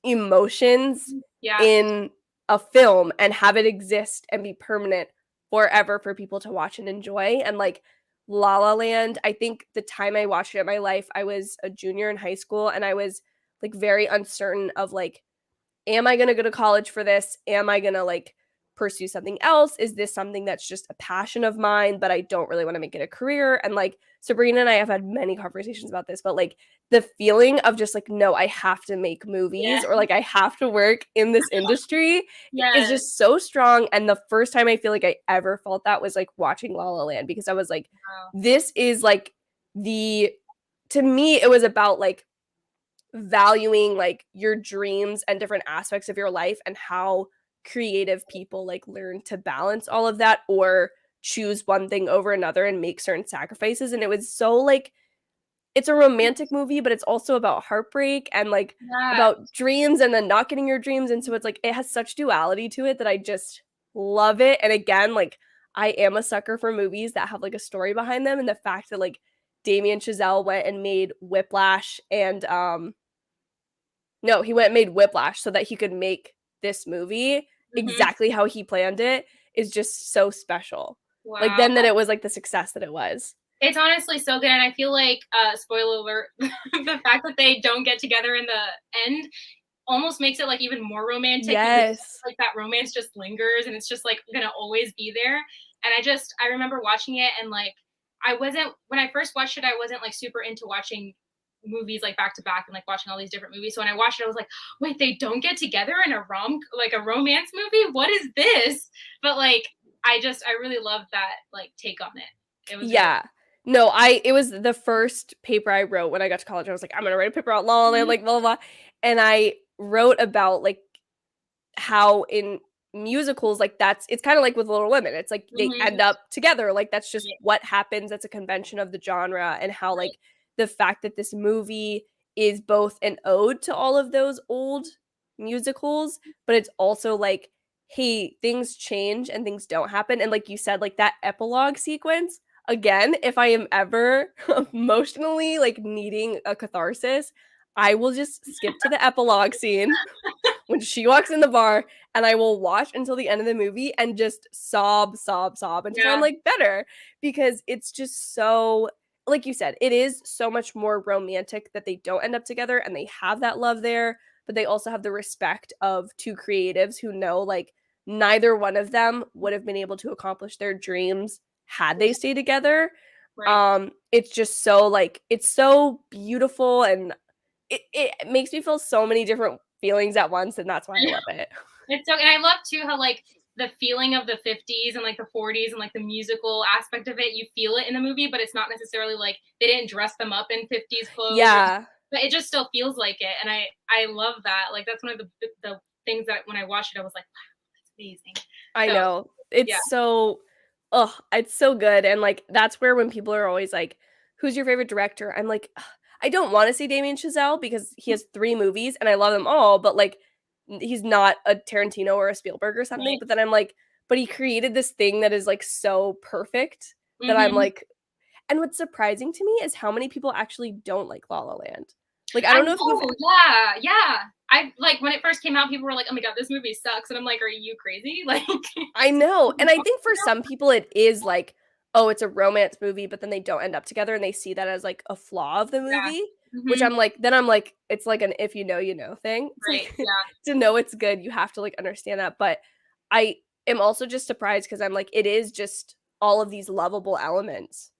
emotions Yeah. in a film and have it exist and be permanent forever for people to watch and enjoy. And like La La Land, I think the time I watched it in my life, I was a junior in high school and I was like very uncertain of like, am I going to go to college for this? Am I going to like pursue something else? Is this something that's just a passion of mine, but I don't really want to make it a career? And like Sabrina and I have had many conversations about this, but like the feeling of just like, no, I have to make Yeah. movies or like I have to work in this industry is Yes. just so strong. And the first time I feel like I ever felt that was like watching La La Land because I was like, Wow. this is like the, to me, it was about like valuing like your dreams and different aspects of your life and how creative people like learn to balance all of that or choose one thing over another and make certain sacrifices. And it was so like it's a romantic movie, but it's also about heartbreak and like Yeah. about dreams and then not getting your dreams. And so it's like it has such duality to it that I just love it. And again, like I am a sucker for movies that have like a story behind them. And the fact that like Damien Chazelle went and made Whiplash and no, he went and made Whiplash so that he could make this movie Mhm. exactly how he planned it is just so special. Like Wow. then that it was like the success that it was. It's honestly so good, and I feel like, spoiler alert, the fact that they don't get together in the end almost makes it, like, even more romantic because it's Yes. like that romance just lingers, and it's just, like, gonna always be there, and I remember watching it and, like, I wasn't when I first watched it, I wasn't, like, super into watching movies, like, back to back and, like, watching all these different movies, so when I watched it, I was like, "Wait, they don't get together in a romance movie? What is this?" But, like, I really loved that, like, take on it. It was really Yeah. No, it was the first paper I wrote when I got to college. I was like, I'm gonna write a paper about La La Land, Mhm. like blah blah blah. And I wrote about like how in musicals, like that's it's kind of like with Little Women. It's like they Mhm. end up together. Like that's just Right, what happens. That's a convention of the genre, and how right. like the fact that this movie is both an ode to all of those old musicals, but it's also like, hey, things change and things don't happen. And like you said, like that epilogue sequence, again, if I am ever emotionally like needing a catharsis, I will just skip to the epilogue scene when she walks in the bar and I will watch until the end of the movie and just sob, sob, sob until I'm Yeah, like better because it's just so like you said, it is so much more romantic that they don't end up together and they have that love there, but they also have the respect of two creatives who know like neither one of them would have been able to accomplish their dreams had they yeah, stayed together. right. It's just so like it's so beautiful and it makes me feel so many different feelings at once, and that's why I love it. It's so and I love too how, like, the feeling of the 50s and, like, the 40s and, like, the musical aspect of it, you feel it in the movie, but it's not necessarily like they didn't dress them up in 50s clothes or Yeah, but it just still feels like it, and I love that, like, that's one of the things that when I watched it, I was like, "Wow, that's amazing." I So, know. It's yeah. so oh, it's so good, and, like, that's where when people are always like, "Who's your favorite director?" I'm like, "Ugh, I don't wanna say Damien Chazelle because he has 3 movies and I love them all, but, like, he's not a Tarantino or a Spielberg or something," Right. but then I'm like, "But he created this thing that is, like, so perfect," that I'm Mhm. like and what's surprising to me is how many people actually don't like La La Land. Like, I I don't know if you've know, yeah, yeah. I like, when it first came out, people were like, "Oh my god, this movie sucks," and I'm like, "Are you crazy?" Like I know, and I think for some people it is like, oh, it's a romance movie, but then they don't end up together and they see that as like a flaw of the Yeah. movie, which Mhm. I'm like, it's like an if you know, you know thing. It's Right, like yeah, to know it's good, you have to like understand that. But I am also just surprised because I'm like, it is just all of these lovable elements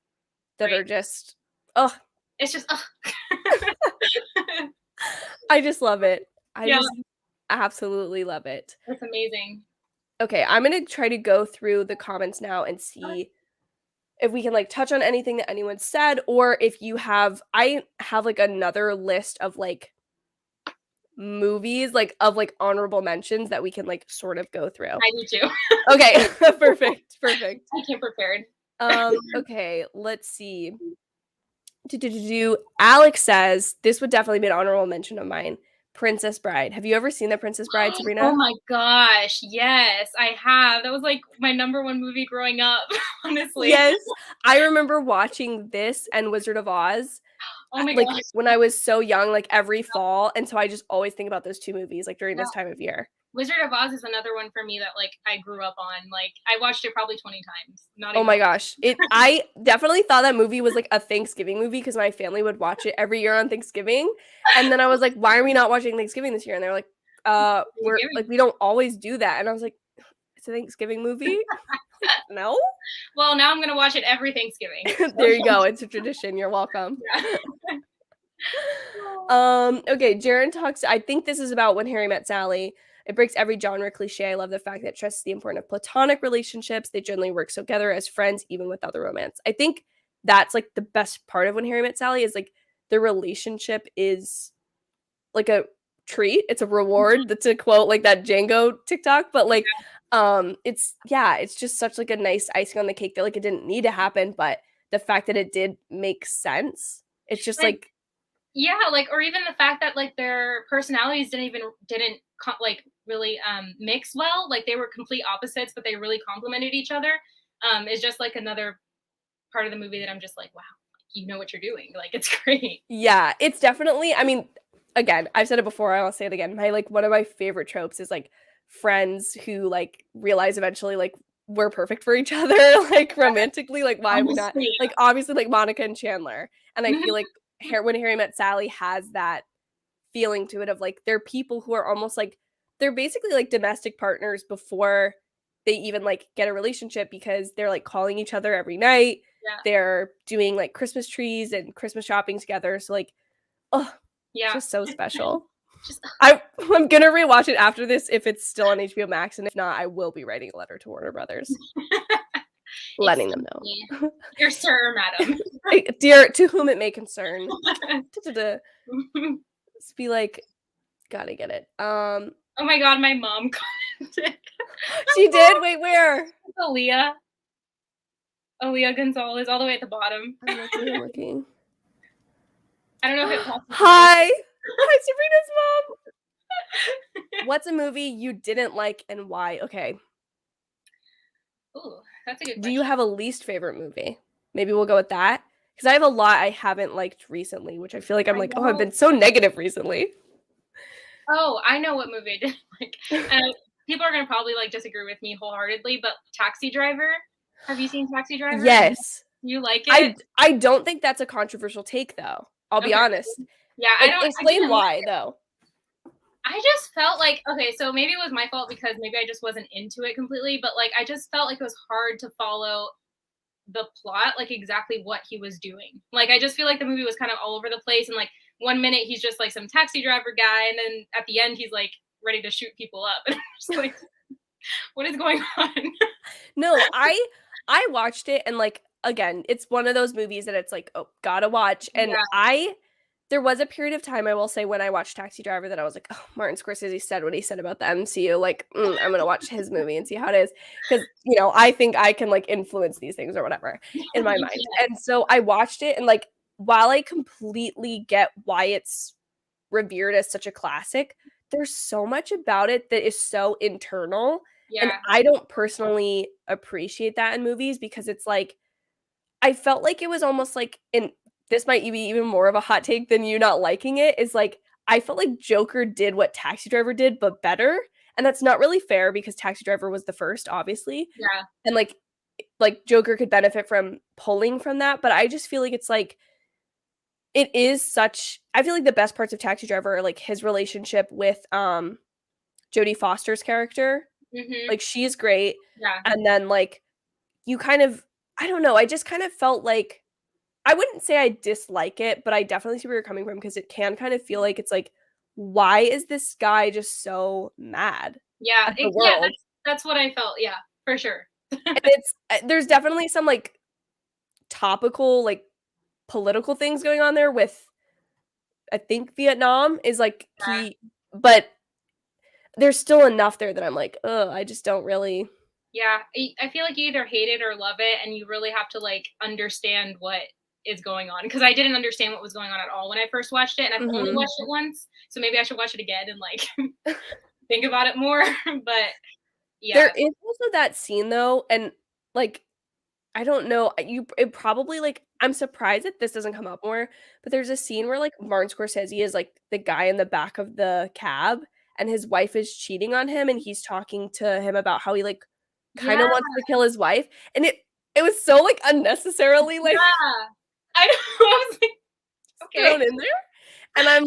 that right. are just, oh, It's just ugh. I just love it. I Yeah, just absolutely love it. it's amazing. Okay, I'm gonna try to go through the comments now and see if we can like touch on anything that anyone said or if you have I have like another list of like movies like of like honorable mentions that we can like sort of go through. I do too. Okay, perfect, perfect. I came prepared. Okay, let's see. Do Alex says this would definitely be an honorable mention of mine. Princess Bride. Have you ever seen The Princess Bride, Oh Sabrina? my gosh, yes, I have. That was, like, my number 1 movie growing up, honestly. Yes. I remember watching this and Wizard of Oz Oh my like gosh. when I was so young, like every fall, and so I just always think about those 2 movies, like, during Yeah. this time of year. Wizard of Oz is another one for me that, like, I grew up on, like, I watched it probably 20 times, not Oh even my gosh. I definitely thought that movie was, like, a Thanksgiving movie because my family would watch it every year on Thanksgiving, and then I was like, "Why are we not watching Thanksgiving this year?" And they're like, we're Thanksgiving. like, we don't always do that." And I was like, "It's a Thanksgiving movie?" Like, "No?" Well, now I'm gonna watch it every Thanksgiving, so There you go, it's a tradition, you're welcome. yeah. Okay, Jaren talks I think this is about When Harry Met Sally. It breaks every genre cliche. I love the fact that it stresses the importance of platonic relationships. They generally work together as friends, even without the romance. I think that's like the best part of When Harry Met Sally is like the relationship is like a treat. It's a reward, to quote like that Django TikTok, but like it's just such like a nice icing on the cake that like it didn't need to happen, but the fact that it did make sense. It's just Like, like yeah, like, or even the fact that like their personalities didn't like really mix well. Like they were complete opposites, but they really complemented each other. Is just like another part of the movie that I'm just like, wow, you know what you're doing. Like it's great. yeah, it's definitely, I mean, again, I've said it before, I'll say it again. My like one of my favorite tropes is like friends who like realize eventually like we're perfect for each other, like romantically, like why are we not? Honestly, Like obviously like Monica and Chandler. And I feel like when Harry Met Sally has that feeling to it of like they're people who are almost like they're basically like domestic partners before they even like get a relationship because they're like calling each other every night. yeah, They're doing like Christmas trees and Christmas shopping together. So like, oh, it's yeah. just so special. Just I'm gonna rewatch it after this if it's still on HBO Max, and if not, I will be writing a letter to Warner Brothers, letting them excuse me, know. dear sir, madam. Dear, to whom it may concern, just be like, gotta get it. Oh my god, my mom commented. She did. Wait, where? Aaliyah. Aaliyah Gonzalez, all the way at the bottom. I'm looking. I'm looking. I don't know if it passes. Hi, hi, Sabrina's mom. What's a movie you didn't like and why? Okay. Ooh, that's a good Do question. you have a least favorite movie? Maybe we'll go with that. Because I have a lot I haven't liked recently, which I feel like I'm I like, oh, I've know. been so negative recently. Oh, I know what movie I didn't like. And people are gonna probably like disagree with me wholeheartedly, but Taxi Driver. Have you seen Taxi Driver? Yes. You like I it? I don't think that's a controversial take though. I'll be Okay. honest. Yeah, I Explain didn't like why it. though. I just felt like okay, so maybe it was my fault because maybe I just wasn't into it completely, but like I just felt like it was hard to follow the plot, like exactly what he was doing. Like I just feel like the movie was kind of all over the place, and like one minute he's just like some taxi driver guy, and then at the end he's like ready to shoot people up. And I'm just like, what is going on? No, I watched it and like again, it's one of those movies that it's like, oh, gotta watch. And Yeah, there was a period of time I will say when I watched Taxi Driver that I was like, oh, Martin Scorsese said what he said about the MCU. Like, I'm gonna watch his movie and see how it is because I think I can like influence these things or whatever in my you mind. can. And so I watched it and like while I completely get why it's revered as such a classic, there's so much about it that is so internal. And Yeah, I don't personally appreciate that in movies because it's like I felt like it was almost like and this might be even more of a hot take than you not liking it, is like I felt like Joker did what Taxi Driver did, but better. And that's not really fair because Taxi Driver was the first, obviously. yeah, And like Joker could benefit from pulling from that. But I just feel like it's like it is such I feel like the best parts of Taxi Driver are like his relationship with Jodie Foster's character. hmm, Like she's great. yeah, And then like you kind of I don't know, I just kind of felt like I wouldn't say I dislike it, but I definitely see where you're coming from because it can kind of feel like it's like, why is this guy just so mad yeah, at the yeah. world? That's what I felt. Yeah, for sure. And it's there's definitely some like topical like political things going on there with I think Vietnam is like Yeah. but there's still enough there that I'm like, ugh, I just don't really. Yeah, I feel like you either hate it or love it, and you really have to like understand what is going on. Because I didn't understand what was going on at all when I first watched it, and I've only Mhm. watched it once, so maybe I should watch it again and like think about it more. But There yeah, is also that scene though, and like I don't know. It probably like I'm surprised that this doesn't come up more, but there's a scene where like Martin Scorsese is like the guy in the back of the cab and his wife is cheating on him and he's talking to him about how he like kind yeah, of wants to kill his wife and it was so like unnecessarily like yeah. I know. I was like, okay, thrown in there. And I'm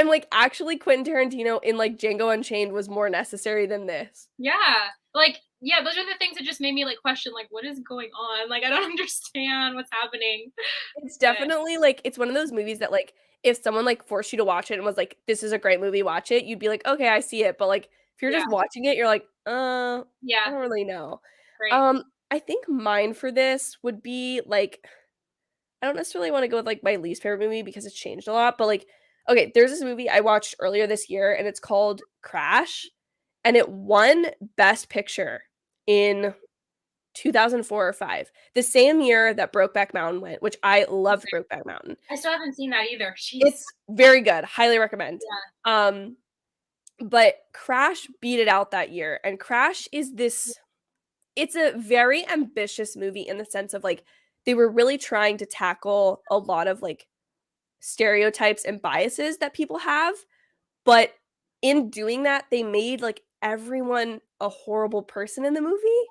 like actually Quentin Tarantino in like Django Unchained was more necessary than this. yeah, like yeah, those are the things that just made me like question like what is going on? Like I don't understand what's happening. It's But definitely, like it's one of those movies that, like, if someone, like, forced you to watch it and was like, "This is a great movie, watch it," you'd be like, "Okay, I see it," but, like, if you're yeah, just watching it, you're like, I yeah, don't really know." great. I think mine for this would be, like I don't necessarily wanna go with, like, my least favorite movie because it's changed a lot, but, like, Okay, there's this movie I watched earlier this year, and it's called Crash, and it won Best Picture in 2004 or 5, the same year that Brokeback Mountain went, which I loved Brokeback Mountain. I still haven't seen that either. Jeez. It's very good, highly recommend. Yeah. But Crash beat it out that year, and Crash is this it's a very ambitious movie in the sense of, like, they were really trying to tackle a lot of, like, stereotypes and biases that people have, but in doing that, they made, like, everyone a horrible person in the movie,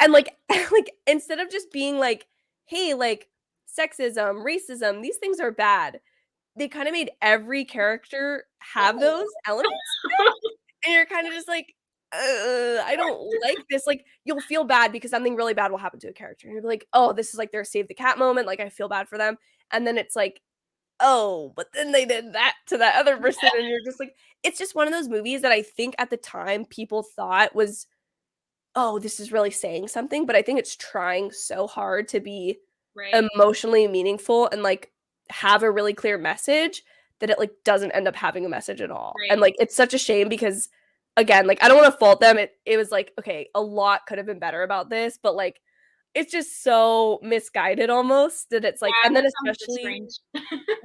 and, like like, instead of just being like, "Hey, like, sexism, racism, these things are bad," they kinda made every character have those Oh. elements, and you're kinda just like, I don't like this." Like, you'll feel bad because something really bad will happen to a character, and you'll be like, "Oh, this is, like, their save the cat moment, like, I feel bad for them," and then it's like, "Oh, but then they did that to that other person," and you're just like it's just one of those movies that I think at the time people thought was, "Oh, this is really saying something," but I think it's trying so hard to be Right. emotionally meaningful and, like, have a really clear message that it, like, doesn't end up having a message at all, and, Right. like, it's such a shame because, again, like, I don't wanna fault them, it was like, okay, a lot could have been better about this, but, like, it's just so misguided almost that it's like Yeah, and then that sounds so especially strange.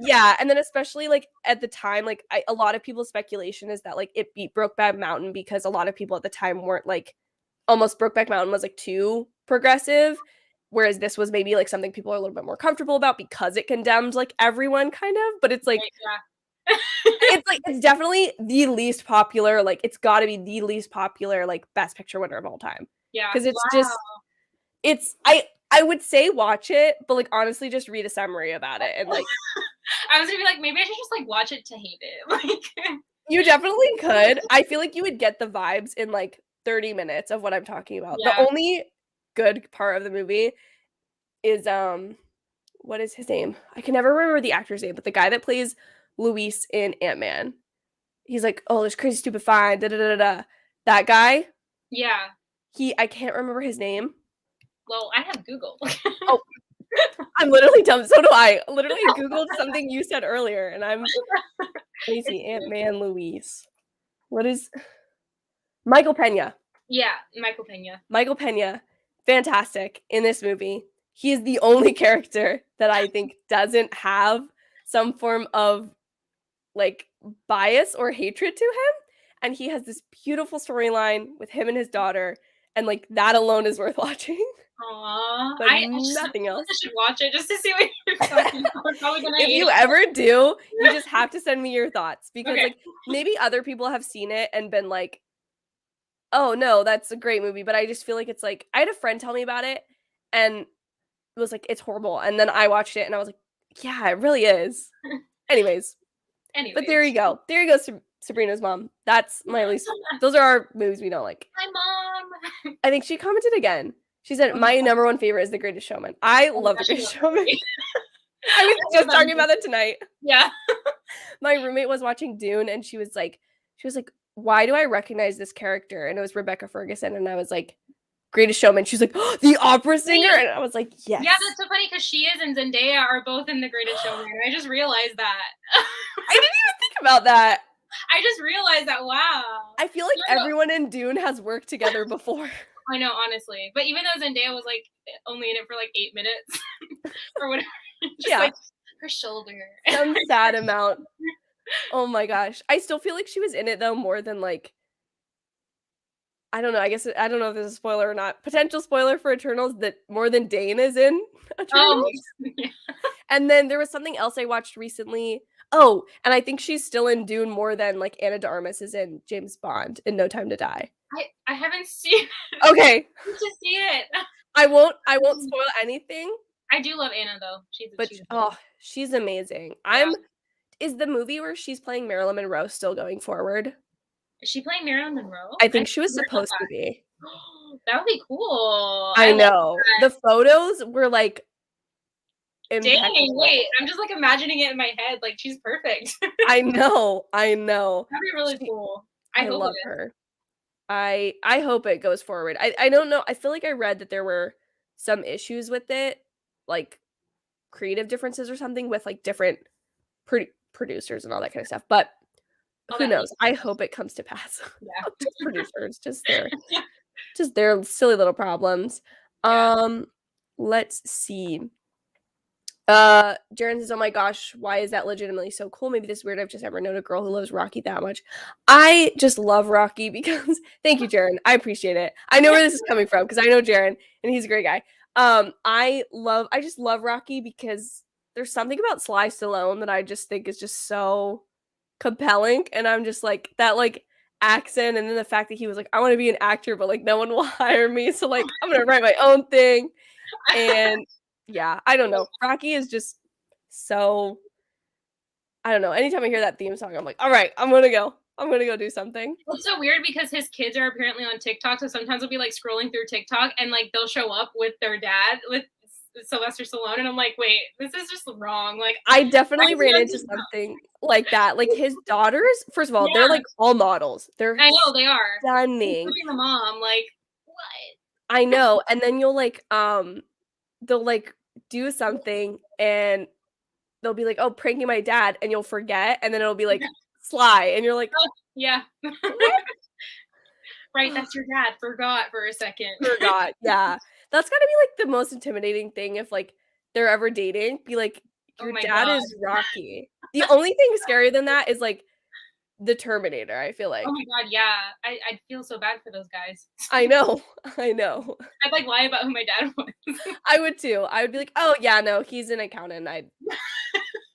yeah, and then especially, like, at the time, like, a lot of people's speculation is that, like, it beat Brokeback Mountain because a lot of people at the time weren't, like almost Brokeback Mountain was, like, too progressive, whereas this was maybe, like, something people are a little bit more comfortable about because it condemned, like, everyone kind of, but Right, yeah. it's definitely the least popular, like, it's gotta be the least popular, like, Best Picture winner of all time Yeah. because it's Wow. just it's I would say watch it, but, like, honestly, just read a summary about it and, like I was gonna be like, maybe I should just, like, watch it to hate it. Like you definitely could. I feel like you would get the vibes in, like, 30 minutes of what I'm talking about. The Yeah. only good part of the movie is, what is his name? I can never remember the actor's name, but the guy that plays Luis in Ant-Man. He's like, "Oh, this crazy stupid fine, da da da da da." That guy, Yeah. I can't remember his name. Well, I have Google. Oh, I'm literally dumb, so do I. Literally Googled something you said earlier, and I'm crazy Ant-Man Luis. What is Michael Pena. Yeah, Michael Pena. Michael Pena, fantastic in this movie. He is the only character that I think doesn't have some form of, like, bias or hatred to him, and he has this beautiful storyline with him and his daughter, and, like, that alone is worth watching, Aw. but I just feel nothing like I else. should watch it just to see what you're talking about. I'm probably gonna If hate you it. ever do, you just have to send me your thoughts because, Okay. like, maybe other people have seen it and been like, "Oh, no, that's a great movie," but I just feel like it's like I had a friend tell me about it, and was like, "It's horrible," and then I watched it and I was like, "Yeah, it really is." Anyways, but there Anyways. you go. There you go, Sabrina's mom. That's my least those are our movies we don't like. Hi, mom. I think she commented again. She said, Oh my "My god. number 1 favorite is The Greatest Showman." I Oh my love The gosh, I Greatest love that Showman. movie. I was I love just that talking movie. about that tonight. Yeah. My roommate was watching Dune, and she was like, "Why do I recognize this character?" And it was Rebecca Ferguson, and I was like, "Greatest Showman." She's like, "Oh, the opera singer?" Wait. And I was like, Yeah, "Yes." that's so funny because she is and Zendaya are both in The Greatest Showman. I just realized that. I didn't even think about that. I just realized that. Wow. I feel like No, no. everyone in Dune has worked together before. I know, honestly. But even though Zendaya was like only in it for like 8 minutes or whatever, just Yeah, like her shoulder. some sad amount. Oh my gosh. I still feel like she was in it though more than like I don't know, I guess I don't know if this is a spoiler or not. Potential spoiler for Eternals that more than Dane is in Oh Eternals. my god. And then there was something else I watched recently. Oh, and I think she's still in Dune more than like Anna de Armas is in James Bond in No Time to Die. I haven't seen it. Okay. I need to see it. I won't spoil anything, I do love Anna though. but She's oh, she's amazing. yeah. Is the movie where she's playing Marilyn Monroe still going forward? Is she playing Marilyn Monroe? I I think never she was heard about supposed to be. that. That would be cool. I I love know. The photos were, like, Dang, impeccable. wait. I'm just like imagining it in my head. Like she's perfect. I know, I know. That'd be really She cool. I I hope it love is. her. I hope it goes forward. I don't know, I feel like I read that there were some issues with it, like, creative differences or something with, like, different producers and all that kind of stuff. But Oh, who that knows? makes I hope it comes to pass. yeah. Just producers, just their silly little problems. Yeah. Let's see. Jaren says, "Oh my gosh, why is that legitimately so cool? Maybe this is weird. I've just never known a girl who loves Rocky that much." I just love Rocky because thank you, Jaren. I appreciate it. I know where this is coming from because I know Jaren and he's a great guy. I just love Rocky because there's something about Sly Stallone that I just think is just so compelling, and I'm just like that like accent, and then the fact that he was like, I want to be an actor, but like no one will hire me, so like I'm gonna write my own thing. And yeah, I don't know. Rocky is just so I don't know. Anytime I hear that theme song, I'm like, all right, I'm gonna go. I'm gonna go do something. It's so weird because his kids are apparently on TikTok, so sometimes I'll be like scrolling through TikTok and like they'll show up with their dad with Sylvester Stallone, and I'm like, wait, this is just wrong. Like, I why definitely is he ran on into TikTok? something like that. Like his daughters, first of all, they're Yeah, like all models. They're I know they are, stunning. including the mom. Like, what? I know. And then you'll like they'll like do something and they'll be like, "Oh, pranking my dad," and you'll forget, and then it'll be like Sly, and you're like, Oh, yeah, "What?" right. That's your dad. Forgot for a second. Forgot. Yeah. That's gotta be, like, the most intimidating thing if, like, they're ever dating, be like, Oh "Your my dad god. is Rocky." The only thing scarier than that is, like, the Terminator, I feel Oh like. my god. Yeah, I'd feel so bad for those guys. I know. I know. I'd like lie about who my dad was. I would too. I would be like, "Oh, yeah, no, he's an accountant. I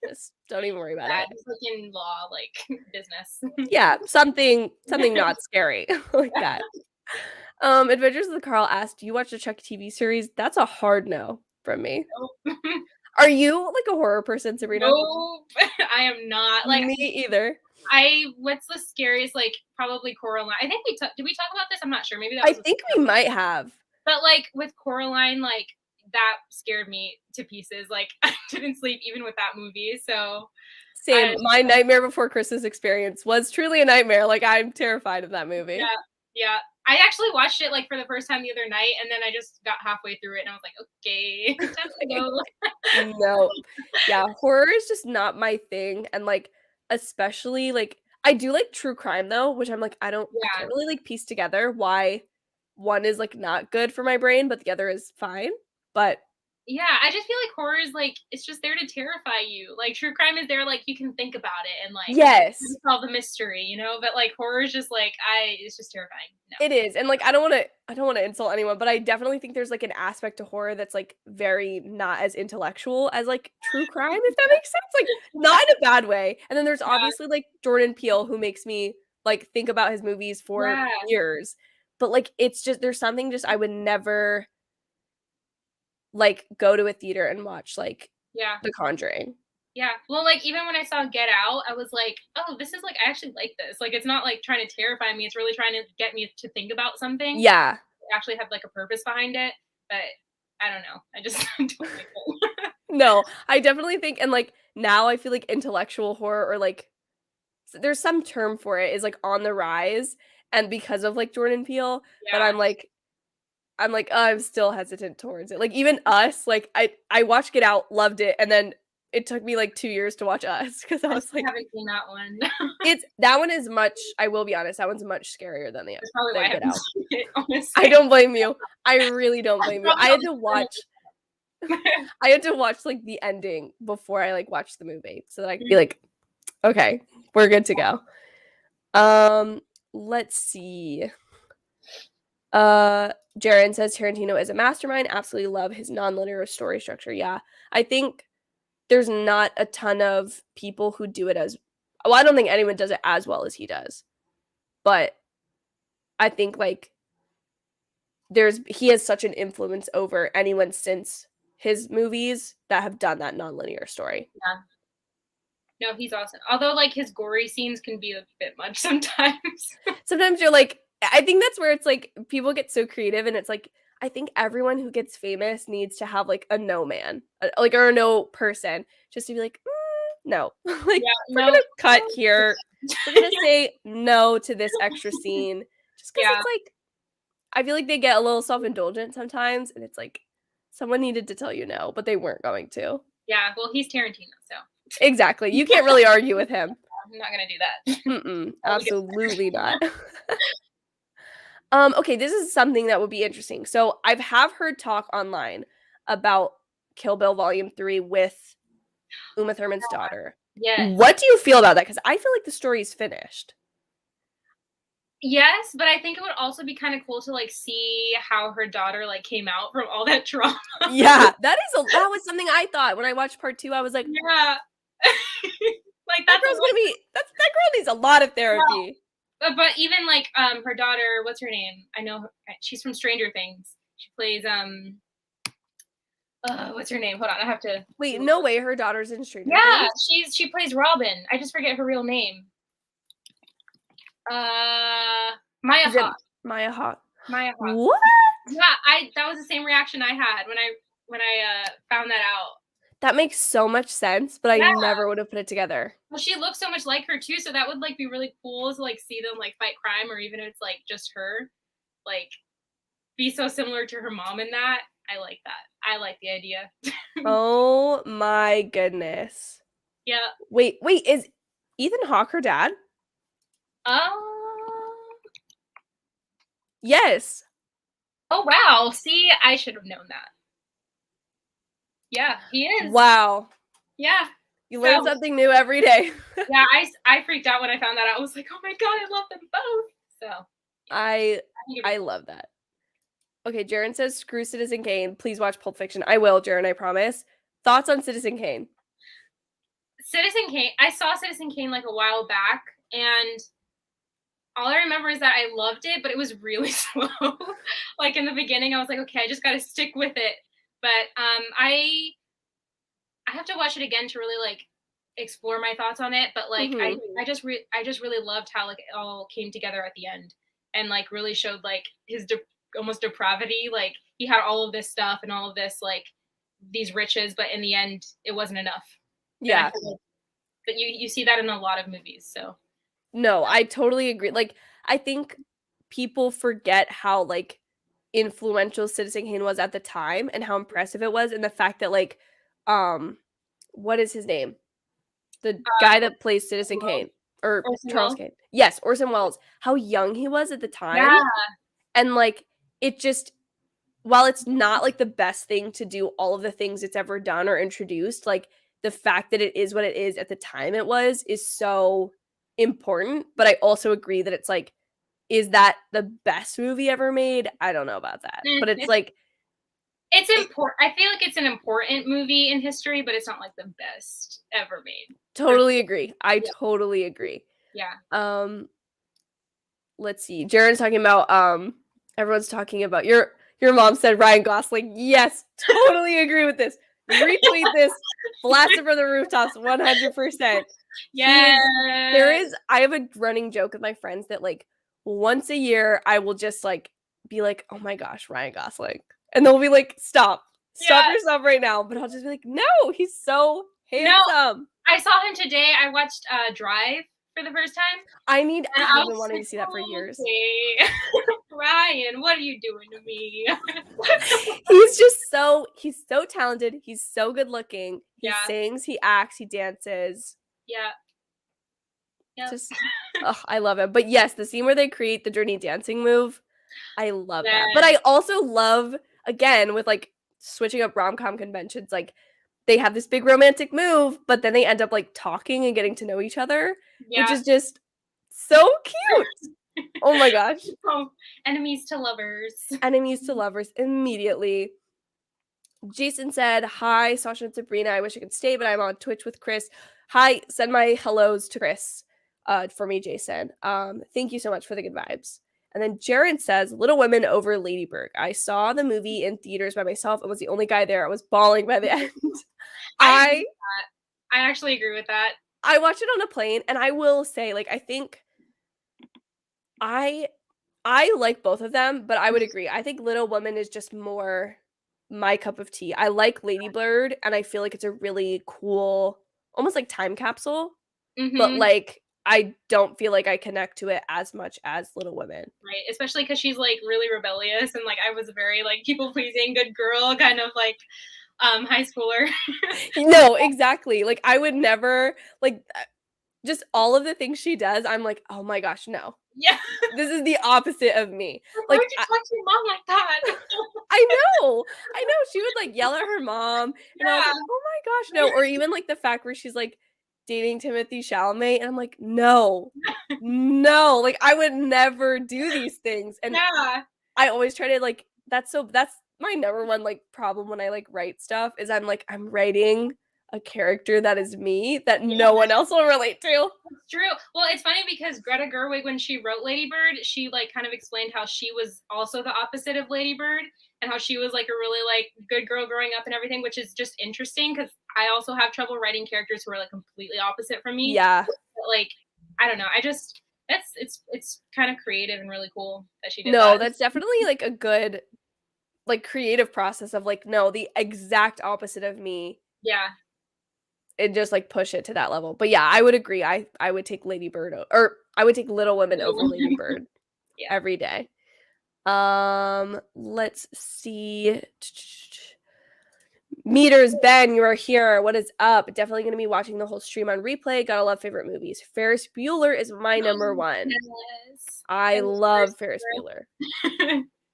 just don't even worry about Yeah, it." just like in law, like business. Yeah, something not scary like that. Adventures of the Carl asked, "Do you watch the Chuck TV series?" That's a hard no from me. Nope. Are you, like, a horror person, Sabrina? Nope. I am not. Like, Me either. what's the scariest, like, probably Coraline. I think did we talk about this? I'm not sure. Maybe that I was with think someone we else. might have. But, like, with Coraline, like, that scared me to pieces. Like, I didn't sleep even with that movie. So, I Same. My Nightmare Before Christmas experience was truly a nightmare. Like, I'm terrified of that movie. yeah, yeah. I actually watched it, like, for the first time the other night, and then I just got halfway through it, and I was like, "Okay, time to go." No. Yeah, horror is just not my thing, and, like, especially, like I do like true crime, though, which I Yeah. can't really, like, piece together why one is, like, not good for my brain, but the other is fine. But Yeah, I just feel like horror is like it's just there to terrify you. Like true crime is there, like you can think about it and like yes. solve the mystery, you know. But like horror is just like it's just terrifying. No. It is, and, like, I don't wanna insult anyone, but I definitely think there's, like, an aspect to horror that's, like, very not as intellectual as, like, true crime, if that makes sense, like, not in a bad way, and then there's Yeah, obviously, like, Jordan Peele who makes me, like, think about his movies for yeah, years, but, like, it's just there's something just I would never, like, go to a theater and watch, like, yeah, The Conjuring. yeah. Well, like even when I saw Get Out, I was like, oh, this is like I actually like this. Like it's not like trying to terrify me. It's really trying to get me to think about something. Yeah. Actually have like a purpose behind it. But I don't know. I just don't like it. No, I definitely think and, like, now I feel like intellectual horror or, like there's some term for it, is, like, on the rise, and because of, like, Jordan Peele, but Yeah, I'm like, "Oh, I'm still hesitant towards it." Like, even Us, like, I watched Get Out, loved it, and then it took me, like, 2 years to watch Us because I I was still like haven't seen that one. it's that one is much I will be honest, that one's much scarier That's probably why I than Get haven't Out. seen it, I honestly. don't blame you. I really don't blame you. Probably all the I had to watch, like, the ending before I, like, watched the movie so that I could be like, "Okay, we're good to go." Um, let's see. Jaren says Tarantino is a mastermind. Absolutely love his nonlinear story structure. Yeah. I think there's not a ton of people who do it as well, I don't think anyone does it as well as he does. But I think like he has such an influence over anyone since his movies that have done that nonlinear story. yeah. No, he's awesome. Although, like, his gory scenes can be a bit much sometimes. Sometimes you're like I think that's where it's like people get so creative and it's like I think everyone who gets famous needs to have like a no man, like or a no person just to be like, no. Like Yeah, we're no. going to cut here. We're going to say no to this extra scene just cuz Yeah, it's like I feel like they get a little self-indulgent sometimes and it's like someone needed to tell you no, but they weren't going to. yeah. Well, he's Tarantino, so. Exactly. You can't really argue with him. I'm not gonna do that. Absolutely not. Okay, this is something that would be interesting. So I have heard talk online about Kill Bill Volume 3 with Uma Thurman's daughter. Yes. What do you feel about that? Because I feel like the story is finished. Yes, but I think it would also be kind of cool to like see how her daughter like came out from all that trauma. Yeah, that was something I thought when I watched part 2. I was like, Yeah. Like that girl needs a lot of therapy. But even like her daughter, what's her name? I know she's from Stranger Things. She plays what's her name? Hold on, I have to. Wait, no way, her daughter's in Stranger Yeah, Things? she plays Robin. I just forget her real name. Maya Hawke. Maya Hawke. Maya Hawke. What? Yeah, that was the same reaction I had when I found that out. That makes so much sense, but I never would have put it together. Well, she looks so much like her too, so that would like be really cool to like see them like fight crime, or even if it's like just her, like be so similar to her mom in that. I like that. I like the idea. Oh my goodness. Yeah. Wait, is Ethan Hawke her dad? Yes. Oh wow. See, I should have known that. Yeah, he is. Wow. Yeah. You learn something new every day. Yeah, I freaked out when I found that out. I was like, oh my god, I love them both. So I love that. Okay, Jaren says, screw Citizen Kane. Please watch Pulp Fiction. I will, Jaren, I promise. Thoughts on Citizen Kane? Citizen Kane, I saw Citizen Kane like a while back, and all I remember is that I loved it, but it was really slow. Like in the beginning, I was like, okay, I just got to stick with it. But I have to watch it again to really like explore my thoughts on it. But like, I just really loved how like it all came together at the end, and like really showed like his almost depravity. Like he had all of this stuff and all of this like these riches, but in the end, it wasn't enough. Yeah. But you see that in a lot of movies. So no, I totally agree. Like, I think people forget how like influential Citizen Kane was at the time and how impressive it was, and the fact that like, what is his name? The guy that plays Citizen Kane or Charles Kane. Yes, Orson Welles. How young he was at the time. Yeah. And like it just, while it's not like the best thing to do all of the things it's ever done or introduced, like the fact that it is what it is at the time it was is so important. But I also agree that it's like, is that the best movie ever made? I don't know about that. But it's like, it's important. I feel like it's an important movie in history, but it's not like the best ever made. Totally agree. I totally agree. Yeah. Let's see. Jaren's talking about everyone's talking about your mom said Ryan Gosling. Yes, totally agree with this. Retweet this. Blast it from the rooftops 100%. Yeah. I have a running joke with my friends that like once a year I will just like be like, oh my gosh, Ryan Gosling. And they'll be like, stop yourself right now. But I'll just be like, no, he's so handsome. No, I saw him today. I watched Drive for the first time. I've been wanting to see that for years. Ryan, what are you doing to me? He's so talented. He's so good looking. He sings, he acts, he dances. Yeah. Yep. I love it. But yes, the scene where they create the Dirty Dancing move, I love that. But I also love, again, with like switching up rom-com conventions, like they have this big romantic move, but then they end up like talking and getting to know each other, which is just so cute. Oh my gosh. Oh, enemies to lovers. Enemies to lovers immediately. Jason said, hi, Sasha and Sabrina. I wish I could stay, but I'm on Twitch with Chris. Hi, send my hellos to Chris for me, Jason. Thank you so much for the good vibes. And then Jaren says, Little Women over Lady Bird. I saw the movie in theaters by myself and was the only guy there. I was bawling by the end. I actually agree with that. I watched it on a plane, and I will say, like, I think I like both of them, but I would agree. I think Little Women is just more my cup of tea. I like Lady Bird, and I feel like it's a really cool, almost like time capsule, but like I don't feel like I connect to it as much as Little Women. Right, especially because she's like really rebellious, and like I was a very like people pleasing good girl kind of like high schooler. No, exactly. Like, I would never, like, just all of the things she does, I'm like, "Oh my gosh, no. Yeah. This is the opposite of me." Why Like, would you talk to your mom like that? I know, I know, she would, like, yell at her mom, and I was Yeah. like, "Oh my gosh, no," or even, like, the fact where she's, like, dating Timothy Chalamet, and I'm like, "No, no," like, I would never do these things, and Yeah. I always try to, like that's my number one, like, problem when I, like, write stuff is I'm writing a character that is me that Yeah. no one else will relate to. It's true. Well, it's funny because Greta Gerwig, when she wrote Lady Bird, she like kind of explained how she was also the opposite of Lady Bird and how she was like a really like good girl growing up and everything, which is just interesting because I also have trouble writing characters who are like completely opposite from me. Yeah. But, like, I don't know. I just it's kind of creative and really cool that she did No, that. that's definitely, like, a good, like, creative process of, like, no, the exact opposite of me, Yeah. and just, like, push it to that level. But yeah, I would agree. I would take Lady Bird or I would take Little Women over Lady Bird Yeah. every day. Let's see. Meters, Ben, you are here. What is up? Definitely going to be watching the whole stream on replay. Gotta love favorite movies. Ferris Bueller is my number one. Yes. I And love Ferris Bueller.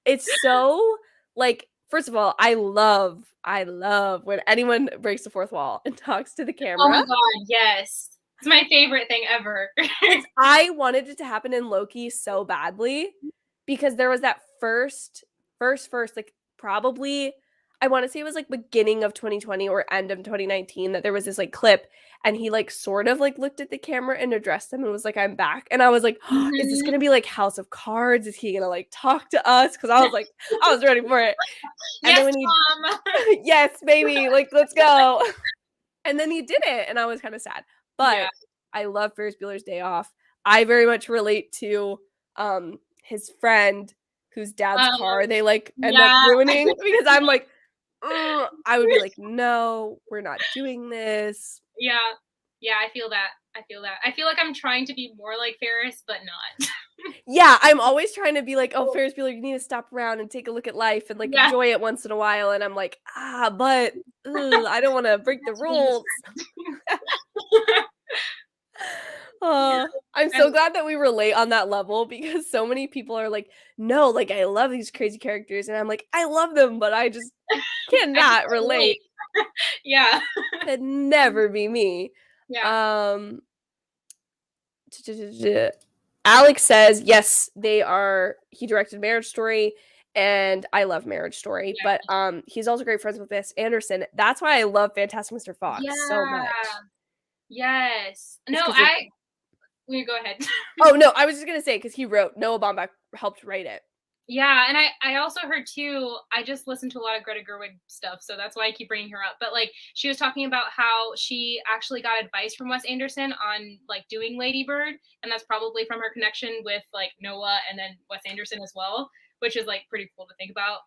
It's so, like, first of all, I love when anyone breaks the fourth wall and talks to the Oh my camera. god, yes. It's my favorite thing ever. I wanted it to happen in Loki so badly because there was that first, like, probably I want to say it was like beginning of 2020 or end of 2019 that there was this like clip and he like sort of like looked at the camera and addressed them and was like, "I'm back." And I was like, oh, is this Mhm. gonna be like House of Cards? Is he gonna like talk to us? Because I was like, I was ready for it. And then Yes, when he mom. yes, baby, like let's go. And then he did it, and I was kind of sad. Yeah. But I love Ferris Bueller's Day Off. I very much relate to his friend whose dad's Um, car they like end up yeah. ruining because I'm like, "Ugh." I would be like, no, we're not doing this. Yeah. Yeah, I feel that. I feel that. I feel like I'm trying to be more like Ferris, but not. Yeah, I'm always trying to be like, oh, Ferris Bueller, you need to stop around and take a look at life and like Yeah. enjoy it once in a while. And I'm like, but I don't want to break the That's being his rules. friend. Yeah. I'm I so glad that we relate on that level because so many people are like, no, like I love these crazy characters, and I'm like, I love them, but I just I just cannot can't relate. relate. Yeah. Could never be me. Yeah. Um, Alex says yes, they are. He directed Marriage Story, and I love Marriage Story. Yeah. But he's also great friends with Wes Anderson. That's why I love Fantastic Mr. Fox so Yeah. much. Yes. It's No, because I you go ahead. oh no, I was just gonna say because he wrote Noah Baumbach helped write it. Yeah, and I also heard too, I just listened to a lot of Greta Gerwig stuff, so that's why I keep bringing her up. But like she was talking about how she actually got advice from Wes Anderson on like doing Lady Bird, and that's probably from her connection with like Noah and then Wes Anderson as well, which is like pretty cool to think about.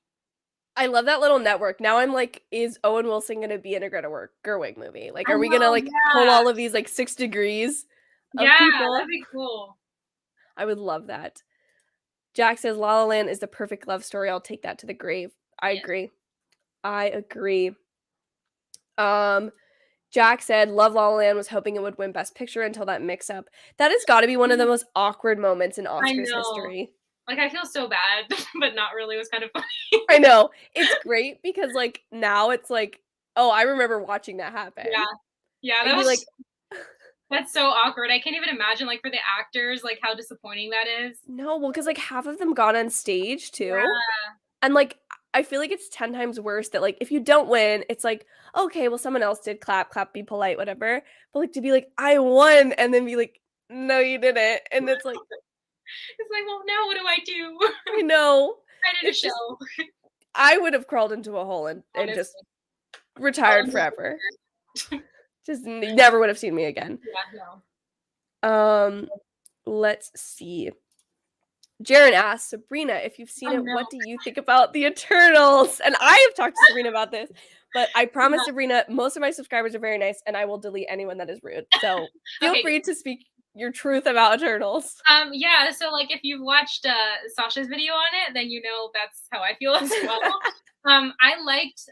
I love that little network. Now I'm like, is Owen Wilson gonna be in a Gerwig movie? Like, I are we gonna know, like pull yeah. all of these like 6 degrees of Yeah, people? that'd be cool. I would love that. Jack says La La Land is the perfect love story. I'll take that to the grave. I Yes. agree. I agree. Um, Jack said Love La La Land was hoping it would win Best Picture until that mix up. That has got to be one of the most awkward moments in I Oscars know. history. Like I feel so bad, but not really. It was kind of funny. I know. It's great because like now it's like, oh, I remember watching that Yeah. happen. Yeah, And that be was like, that's so awkward. I can't even imagine like for the actors like how disappointing that is. no, well, because like half of them got on stage too. Yeah. And like I feel like it's 10 times worse that like if you don't win, it's like, okay, well, someone else did clap, clap, be polite, whatever. But like to be like, I won, and then be like, no, you didn't. And it's like, It's like, well, now what do I do? I know. I did a It's just show, I would have crawled into a hole and just honestly. I'll retired admit forever. it. Just never would have seen me again. Yeah, no. Um, let's see. Jaren asks, Sabrina, if you've seen Oh it, no. what do you think about the Eternals? And I have talked to Sabrina about this, but I promise, Yeah. Sabrina, most of my subscribers are very nice, and I will delete anyone that is rude. So feel Okay. free to speak your truth about Eternals. Yeah, so like if you've watched Sasha's video on it, then you know that's how I feel as well. I liked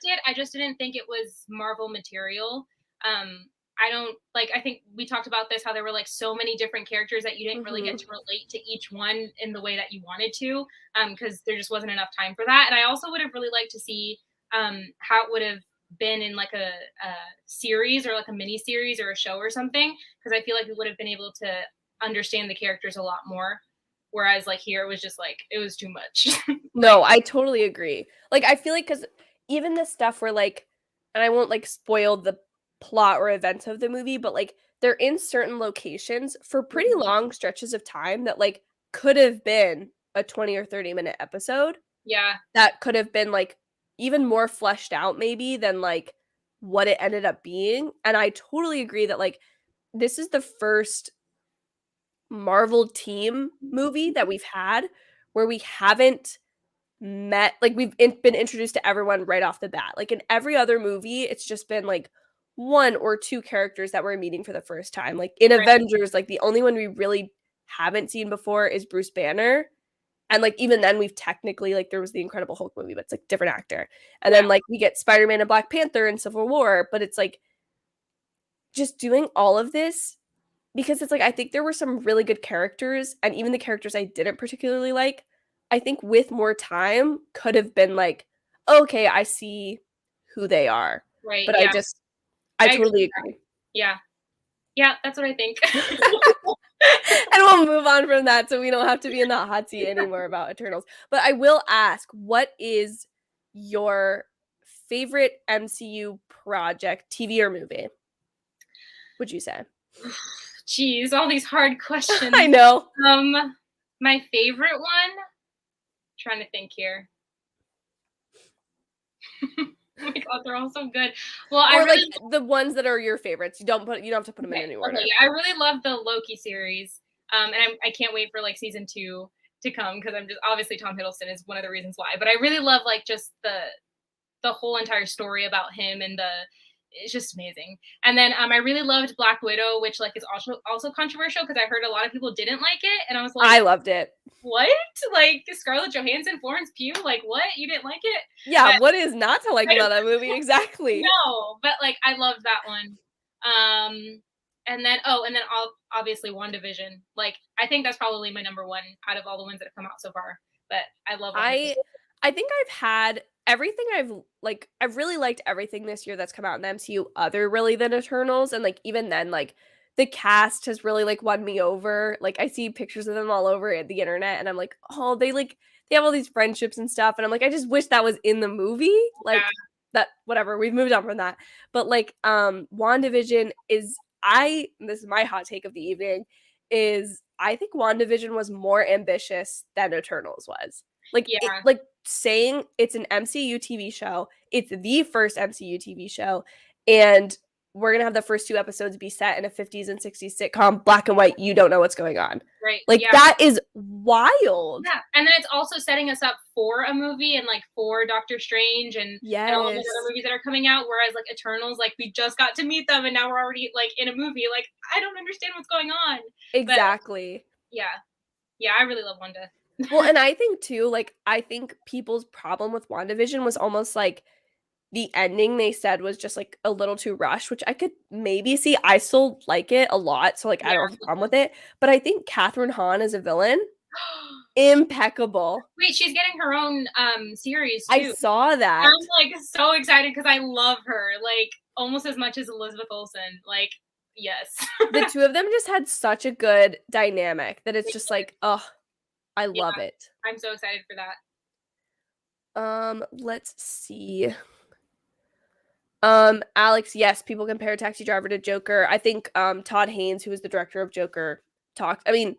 it. I just didn't think it was Marvel material. I don't like. I think we talked about this, how there were like so many different characters that you didn't really get to relate to each one in the way that you wanted to, because there just wasn't enough time for that. And I also would have really liked to see how it would have been in like a series or like a mini series or a show or something, because I feel like we would have been able to understand the characters a lot more. Whereas like here it was just like it was too much. No, I totally agree. Like, I feel like because even the stuff where, like, and I won't like spoil the plot or events of the movie, but like they're in certain locations for pretty Mhm. long stretches of time that like could have been a 20 or 30-minute episode Yeah, that could have been like even more fleshed out maybe than like what it ended up being. And I totally agree that like this is the first Marvel team movie that we've had where we haven't met like been introduced to everyone right off the bat. Like in every other movie, it's just been like one or two characters that we're meeting for the first time. Like in right. Avengers, like the only one we really haven't seen before is Bruce Banner. And like even then we've technically like there was the Incredible Hulk movie, but it's like different actor. And Yeah, then like we get Spider-Man and Black Panther and Civil War, but it's like just doing all of this because it's like I think there were some really good characters and even the characters I didn't particularly like, I think with more time could have been like, okay, I see who they are. right. But Yeah, I I agree totally with that. agree. Yeah, yeah, that's what I think. And we'll move on from that so we don't have to be in the hot seat anymore about Eternals. But I will ask, what is your favorite MCU project, TV or movie? Would you say? Jeez, all these hard I questions. know. My favorite one. Trying to think here. Oh my god, they're all so good. Well, I Or like really the ones that are your favorites. You don't have to put them in okay, any okay, order. yeah, I really love the Loki series. And I can't wait for like season 2 to come because I'm just obviously Tom Hiddleston is one of the reasons why. But I really love like just the whole entire story about him and the it's just amazing. And then I really loved Black Widow, which like is also controversial because I heard a lot of people didn't like it, and I was like, I loved it. what? Like Scarlett Johansson, Florence Pugh, like what? You didn't like it? Yeah, But what is not to like I about that movie? Exactly. no, but like I loved that one. And then obviously WandaVision. Like I think that's probably my number one out of all the ones that have come out so far. But I love WandaVision. I think I've had everything I've really liked everything this year that's come out in the MCU other really than Eternals, and like even then like the cast has really like won me over. Like I see pictures of them all over the internet and I'm like, "Oh, they have all these friendships and stuff." And I'm like, "I just wish that was in the movie." Yeah, Like that whatever, we've moved on from that. But like WandaVision is I this is my hot take of the evening is I think WandaVision was more ambitious than Eternals was. yeah, Like saying it's an MCU TV show, it's the first MCU TV show, and we're gonna have the first 2 episodes be set in a 50s and 60s sitcom, black and white, you don't know what's going on. right. Like Yeah. that is wild. Yeah. And then it's also setting us up for a movie and like for Doctor Strange and all of those Yes. other movies that are coming out. Whereas like Eternals, like we just got to meet them and now we're already like in a movie. Like I don't understand what's going on. But Exactly. yeah. Yeah, I really love Wanda. Well, and I think too, like I think people's problem with WandaVision was almost like the ending they said was just like a little too rushed, which I could maybe see. I still like it a lot, so like I Yeah. don't have a problem with it. But I think Catherine Hahn as a villain, impeccable. Wait, she's getting her own series I too. saw I'm that. like so excited because I love her like almost as much as Elizabeth Olsen. Like, yes. The two of them just had such a good dynamic that it's just like, oh, I Yeah, love it. I'm so excited for that. Let's see. Alex, yes, people compare Taxi Driver to Joker. I think Todd Haynes, who was the director of Joker, talked. I mean,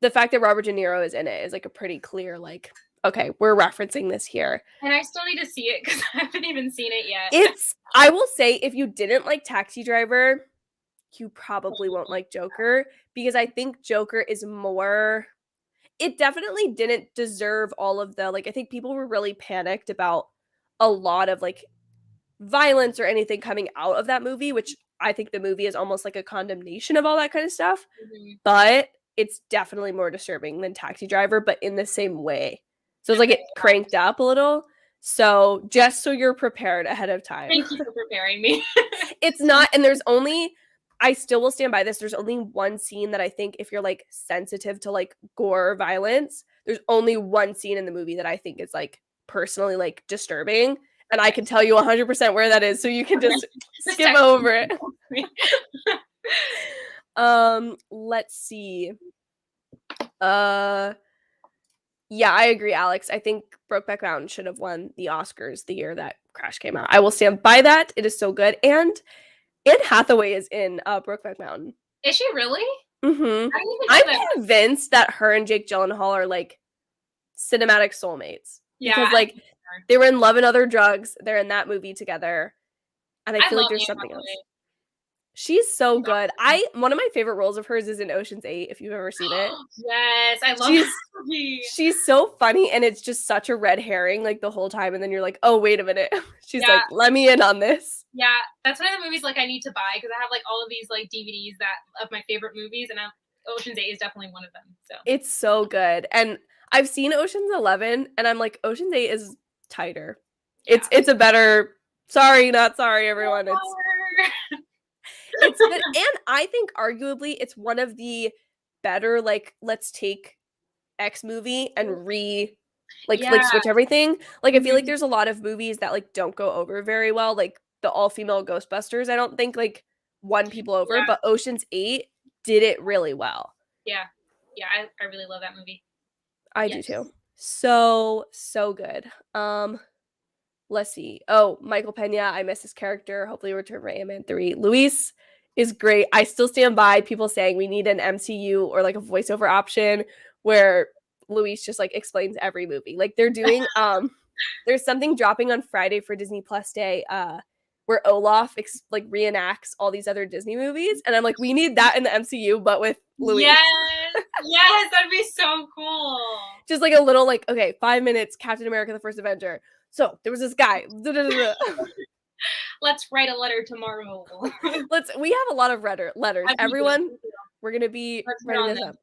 the fact that Robert De Niro is in it is like a pretty clear, like, okay, we're referencing this here. And I still need to see it because I haven't even seen it yet. I will say, if you didn't like Taxi Driver, you probably won't like Joker because I think Joker is more. It definitely didn't deserve all of the, like, I think people were really panicked about a lot of, like, violence or anything coming out of that movie, which I think the movie is almost like a condemnation of all that kind of stuff. Mhm. But it's definitely more disturbing than Taxi Driver, but in the same way. So it's like Okay, it cranked up a little. So just so you're prepared ahead of time. Thank you for preparing me. It's not, and I still will stand by this. There's only one scene that I think if you're like sensitive to like gore or violence, there's only one scene in the movie that I think is like personally like disturbing. And I can tell you 100% where that is, so you can just skip over it. Let's see. Yeah, I agree, Alex. I think Brokeback Mountain should have won the Oscars the year that Crash came out. I will stand by that. It is so good. And Anne Hathaway is in Brokeback Mountain. Is she really? Mm-hmm. I'm convinced that her and Jake Gyllenhaal are like cinematic soulmates. Yeah, because like they were in Love and Other Drugs. They're in that movie together. And I feel like there's something else. She's so good. One of my favorite roles of hers is in Ocean's 8, if you've ever seen it. Yes, I love that movie. She's so funny, and it's just such a red herring like the whole time, and then you're like, oh, wait a minute. She's like, let me in on this. Yeah, that's one of the movies like I need to buy because I have like all of these like DVDs of my favorite movies, and Ocean's 8 is definitely one of them. So it's so good. And I've seen Ocean's 11, and I'm like, Ocean's 8 is tighter. Yeah. It's a better, sorry, not sorry, everyone. It's good. And I think arguably it's one of the better, like, let's take X movie and switch everything. Like, I feel like there's a lot of movies that like don't go over very well, like the all-female Ghostbusters. I don't think like won people over, but Ocean's 8 did it really well. Yeah. I really love that movie. I do too. So good. Let's see. Oh, Michael Pena, I miss his character. Hopefully return for Ant-Man 3. Luis is great. I still stand by people saying we need an MCU or like a voiceover option where Luis just like explains every movie. Like they're doing there's something dropping on Friday for Disney Plus Day where Olaf like reenacts all these other Disney movies, and I'm like, we need that in the MCU but with Luis. Yes, that'd be so cool. Just like a little like, okay, 5 minutes, Captain America the First Avenger. So there was this guy. Let's write a letter tomorrow. We have a lot of letters. Everyone, we're gonna be writing this up.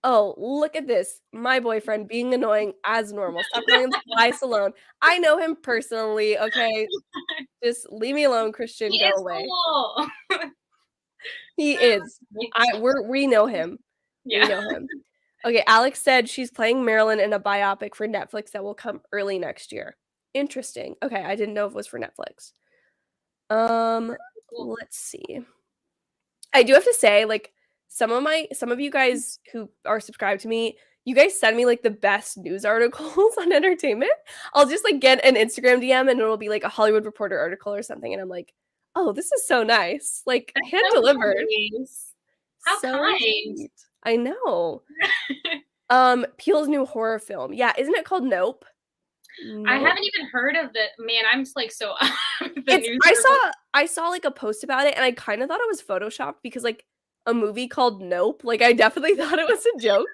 Oh, look at this. My boyfriend being annoying as normal. Stop calling him Sly Stallone. I know him personally, okay? Just leave me alone, Christian. Go away. Cool. He is. We know him. Yeah. We know him. Okay, Alex said she's playing Marilyn in a biopic for Netflix that will come early next year. Interesting. Okay, I didn't know if it was for Netflix. Let's see. I do have to say, like, some of you guys who are subscribed to me, you guys send me like the best news articles on entertainment. I'll just like get an Instagram DM and it'll be like a Hollywood Reporter article or something, and I'm like, oh, this is so nice. Like hand delivered. Nice. How kind. Sweet. I know. Peele's new horror film. Yeah, isn't it called Nope? I haven't even heard of it. Man, I'm like so I saw like a post about it and I kind of thought it was photoshopped because like a movie called Nope, like I definitely thought it was a joke.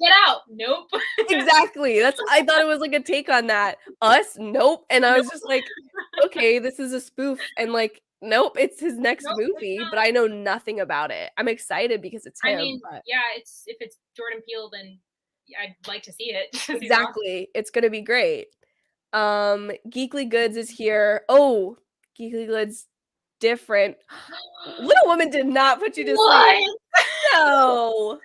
Get out. Nope. Exactly. I thought it was like a take on that. Us? Nope. And I was just like, okay, this is a spoof, and like, nope, it's his next movie, but I know nothing about it. I'm excited because it's him. I mean, yeah, if it's Jordan Peele, then I'd like to see it. Exactly. It's gonna be great. Geekly Goods is here. Oh, Geekly Goods different. Little Woman did not put you to sleep. No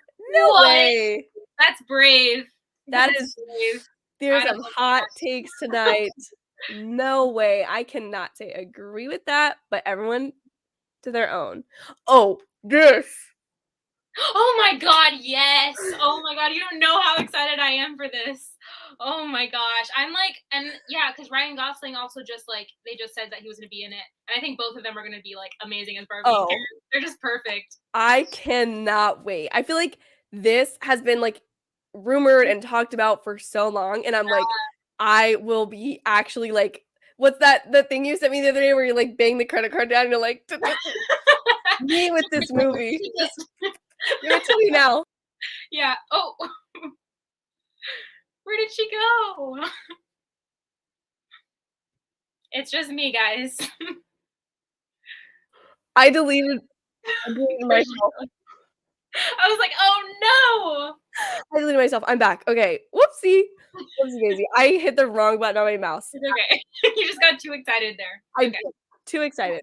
way. That's brave. That's brave. There's some hot takes tonight. No way. I cannot say agree with that, but everyone to their own. Oh, this. Oh my God, yes. Oh my God, you don't know how excited I am for this. Oh my gosh. I'm like, and yeah, because Ryan Gosling also just like, they just said that he was going to be in it. And I think both of them are going to be like amazing as Barbie and Ken. They're just perfect. I cannot wait. I feel like this has been like rumored and talked about for so long. And I'm like, I will be actually like, what's that? The thing you sent me the other day where you like bang the credit card down and you're like, me with this movie. Give it to me now. Yeah. Oh. Where did she go? It's just me, guys. I deleted myself. I was like, oh no. I deleted myself. I'm back. Okay. Whoopsie. Whoopsie daisy. I hit the wrong button on my mouse. It's okay. You just got too excited there. I Okay. too excited.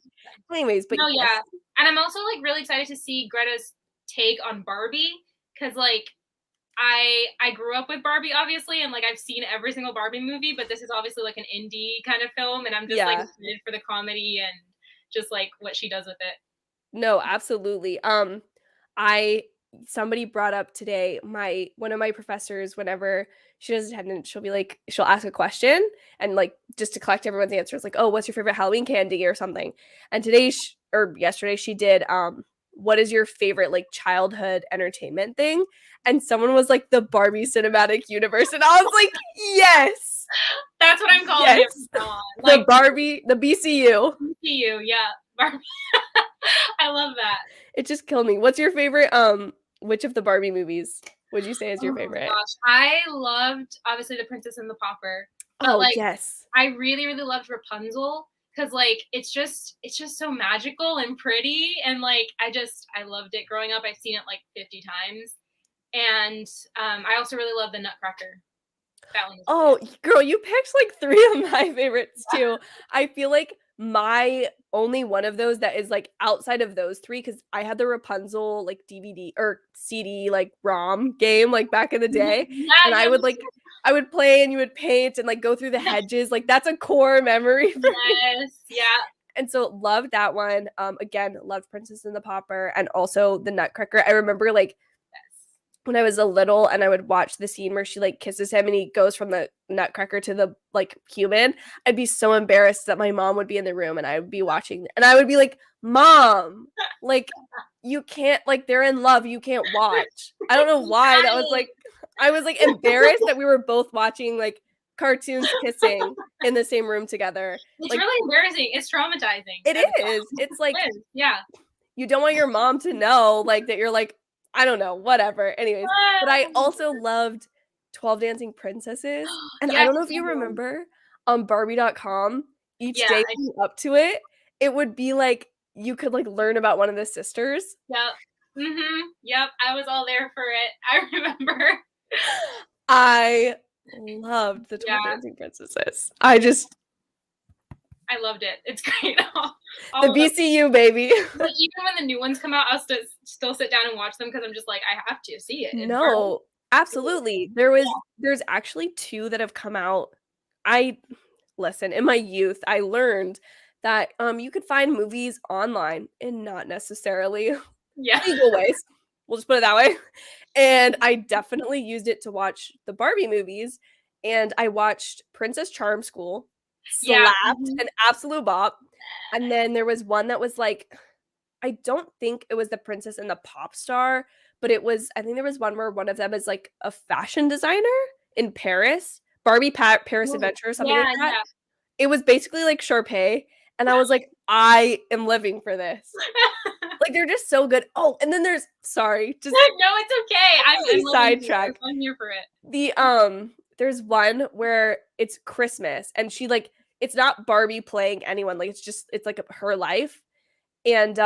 Anyways, but No, yes. yeah. And I'm also like really excited to see Greta's take on Barbie because like I grew up with Barbie obviously and like I've seen every single Barbie movie, but this is obviously like an indie kind of film and I'm just like excited for the comedy and just like what she does with it. No, absolutely. Somebody brought up today one of my professors, whenever she does attendance, she'll ask a question and like just to collect everyone's answers, like, oh, what's your favorite Halloween candy or something. And or yesterday she did what is your favorite like childhood entertainment thing? And someone was like the Barbie cinematic universe, and I was like, yes. That's what I'm calling it from now on. Like the Barbie, the BCU. BCU, yeah. Barbie. I love that. It just killed me. What's your favorite which of the Barbie movies would you say is your favorite? Gosh, I loved obviously The Princess and the Pauper. But Yes. I really, really loved Rapunzel because like it's just so magical and pretty and like I loved it growing up. I've seen it like 50 times. And I also really love the Nutcracker. That one is girl, you picked like 3 of my favorites too. I feel like my only one of those that is like outside of those 3, because I had the Rapunzel like DVD or CD like ROM game like back in the day. And I would play and you would paint and like go through the hedges. Like that's a core memory for me. Yeah. And so loved that one. Again, loved Princess and the Pauper and also the Nutcracker. I remember like when I was a little and I would watch the scene where she like kisses him and he goes from the Nutcracker to the like human, I'd be so embarrassed that my mom would be in the room and I would be watching and I would be like, Mom, like you can't, like they're in love, you can't watch. I don't know why that was like, I was like embarrassed that we were both watching like cartoons kissing in the same room together. It's like, really embarrassing. It's traumatizing. It is. It's like, yeah. You don't want your mom to know like that you're like, I don't know, whatever. Anyways, but I also loved 12 Dancing Princesses. And I don't know if you remember on Barbie.com, each day up to it, it would be like you could like learn about one of the sisters. Yep. Yep. I was all there for it. I remember. I loved the 12 Dancing Princesses. I loved it. It's great. The BCU, baby. But even when the new ones come out, I'll still sit down and watch them because I'm just like, I have to see it. No, absolutely. There's actually 2 that have come out. Listen, in my youth, I learned that you could find movies online in not necessarily legal ways. We'll just put it that way. And I definitely used it to watch the Barbie movies. And I watched Princess Charm School. Slapped, an absolute bop. And then there was one that was like, I don't think it was the Princess and the Pop Star, but I think there was one where one of them is like a fashion designer in Paris, Barbie Paris Adventure or something like that. Yeah. It was basically like Sharpay, and I was like, I am living for this. Like they're just so good. Oh, and then no, it's okay. I'm sidetracked. I'm here for it. There's one where it's Christmas and she like it's not Barbie playing anyone, like it's like her life, and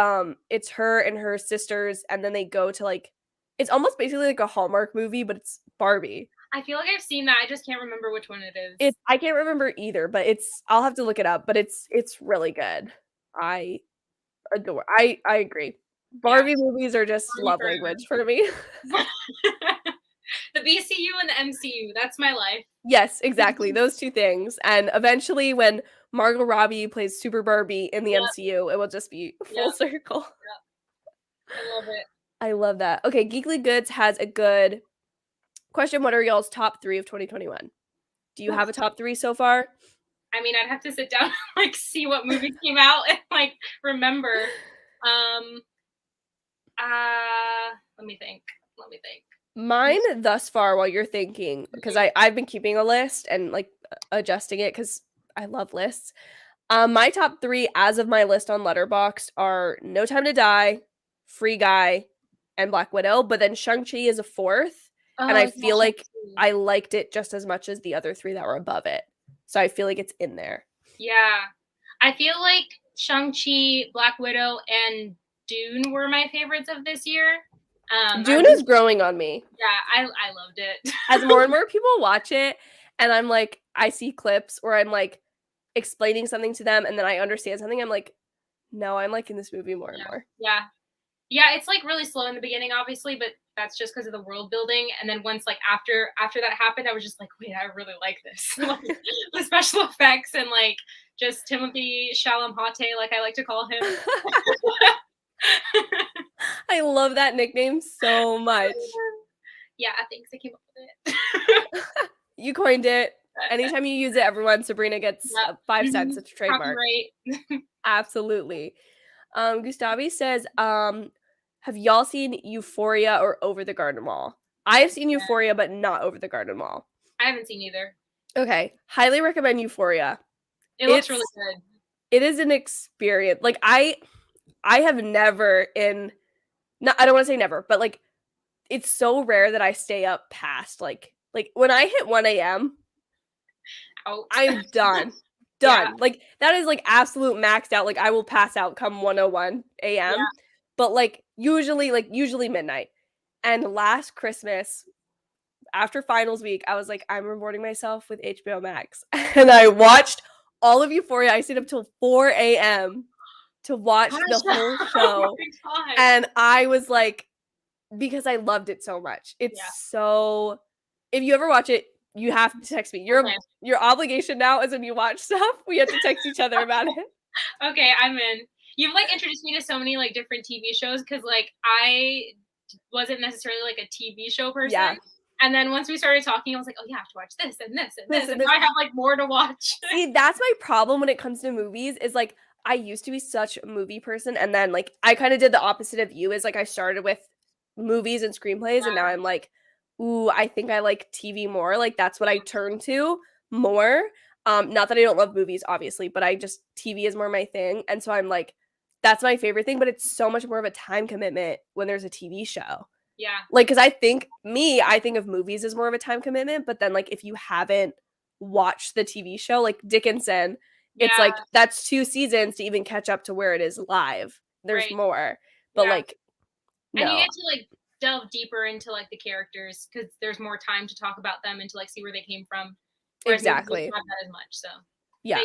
it's her and her sisters, and then they go to like it's almost basically like a Hallmark movie, but it's Barbie. I feel like I've seen that. I just can't remember which one it is. I can't remember either, but I'll have to look it up, but it's really good. I adore. I agree. Barbie movies are just love language for me. The BCU and the MCU, that's my life. Yes, exactly. Those 2 things. And eventually when Margot Robbie plays Super Barbie in the MCU, it will just be full circle. I love it. I love that. Okay, Geekly Goods has a good question. What are y'all's top 3 of 2021? Do you have a top 3 so far? I mean, I'd have to sit down and like see what movies came out and like remember. Let me think. Mine thus far, while you're thinking, because I've been keeping a list and like adjusting it because I love lists. My top 3 as of my list on Letterboxd are No Time to Die, Free Guy, and Black Widow. But then Shang-Chi is a 4th, and I feel like I liked it just as much as the other 3 that were above it. So I feel like it's in there. Yeah, I feel like Shang-Chi, Black Widow, and Dune were my favorites of this year. Dune is growing on me. Yeah, I loved it. As more and more people watch it, and I'm like, I see clips or I'm like explaining something to them, and then I understand something, I'm like, no, I'm liking this movie more and more. Yeah. Yeah, it's like really slow in the beginning, obviously, but that's just because of the world building. And then once like after that happened, I was just like, wait, I really like this. Like the special effects and like just Timothy Chalamet, like I like to call him. I love that nickname so much. Yeah, thanks. I came up with it. You coined it. Anytime you use it, everyone, Sabrina gets 5 cents. It's a trademark. Copyright. Absolutely. Gustavi says, have y'all seen Euphoria or Over the Garden Wall? I have seen Euphoria, but not Over the Garden Wall. I haven't seen either. Okay. Highly recommend Euphoria. It looks really good. It is an experience. Like I have never I don't want to say never, but like it's so rare that I stay up past like when I hit 1 a.m. I'm done. Done. Yeah. Like that is like absolute maxed out. Like I will pass out come 1:01 a.m. Yeah. But like usually midnight. And last Christmas, after finals week, I was like, I'm rewarding myself with HBO Max. And I watched all of Euphoria. I stayed up till 4 a.m. to watch the whole show. Oh and I was like, because I loved it so much. It's so, if you ever watch it, you have to text me. Your obligation now is when you watch stuff, we have to text each other about it. Okay, I'm in. You've like introduced me to so many like different TV shows because like I wasn't necessarily like a TV show person. Yeah. And then once we started talking, I was like, oh, yeah, I have to watch this and this and this. And now I have like more to watch. See, that's my problem when it comes to movies is like I used to be such a movie person. And then like I kind of did the opposite of you is like I started with movies and screenplays. And now I'm like, ooh, I think I like TV more. Like that's what I turn to more. Not that I don't love movies, obviously, but TV is more my thing. And so I'm like, that's my favorite thing. But it's so much more of a time commitment when there's a TV show. Yeah. Like, because I think of movies as more of a time commitment, but then like if you haven't watched the TV show, like Dickinson, it's like that's 2 seasons to even catch up to where it is live. There's more. But like no. And you get to like delve deeper into like the characters because there's more time to talk about them and to like see where they came from. Exactly. Not that as much, so yeah.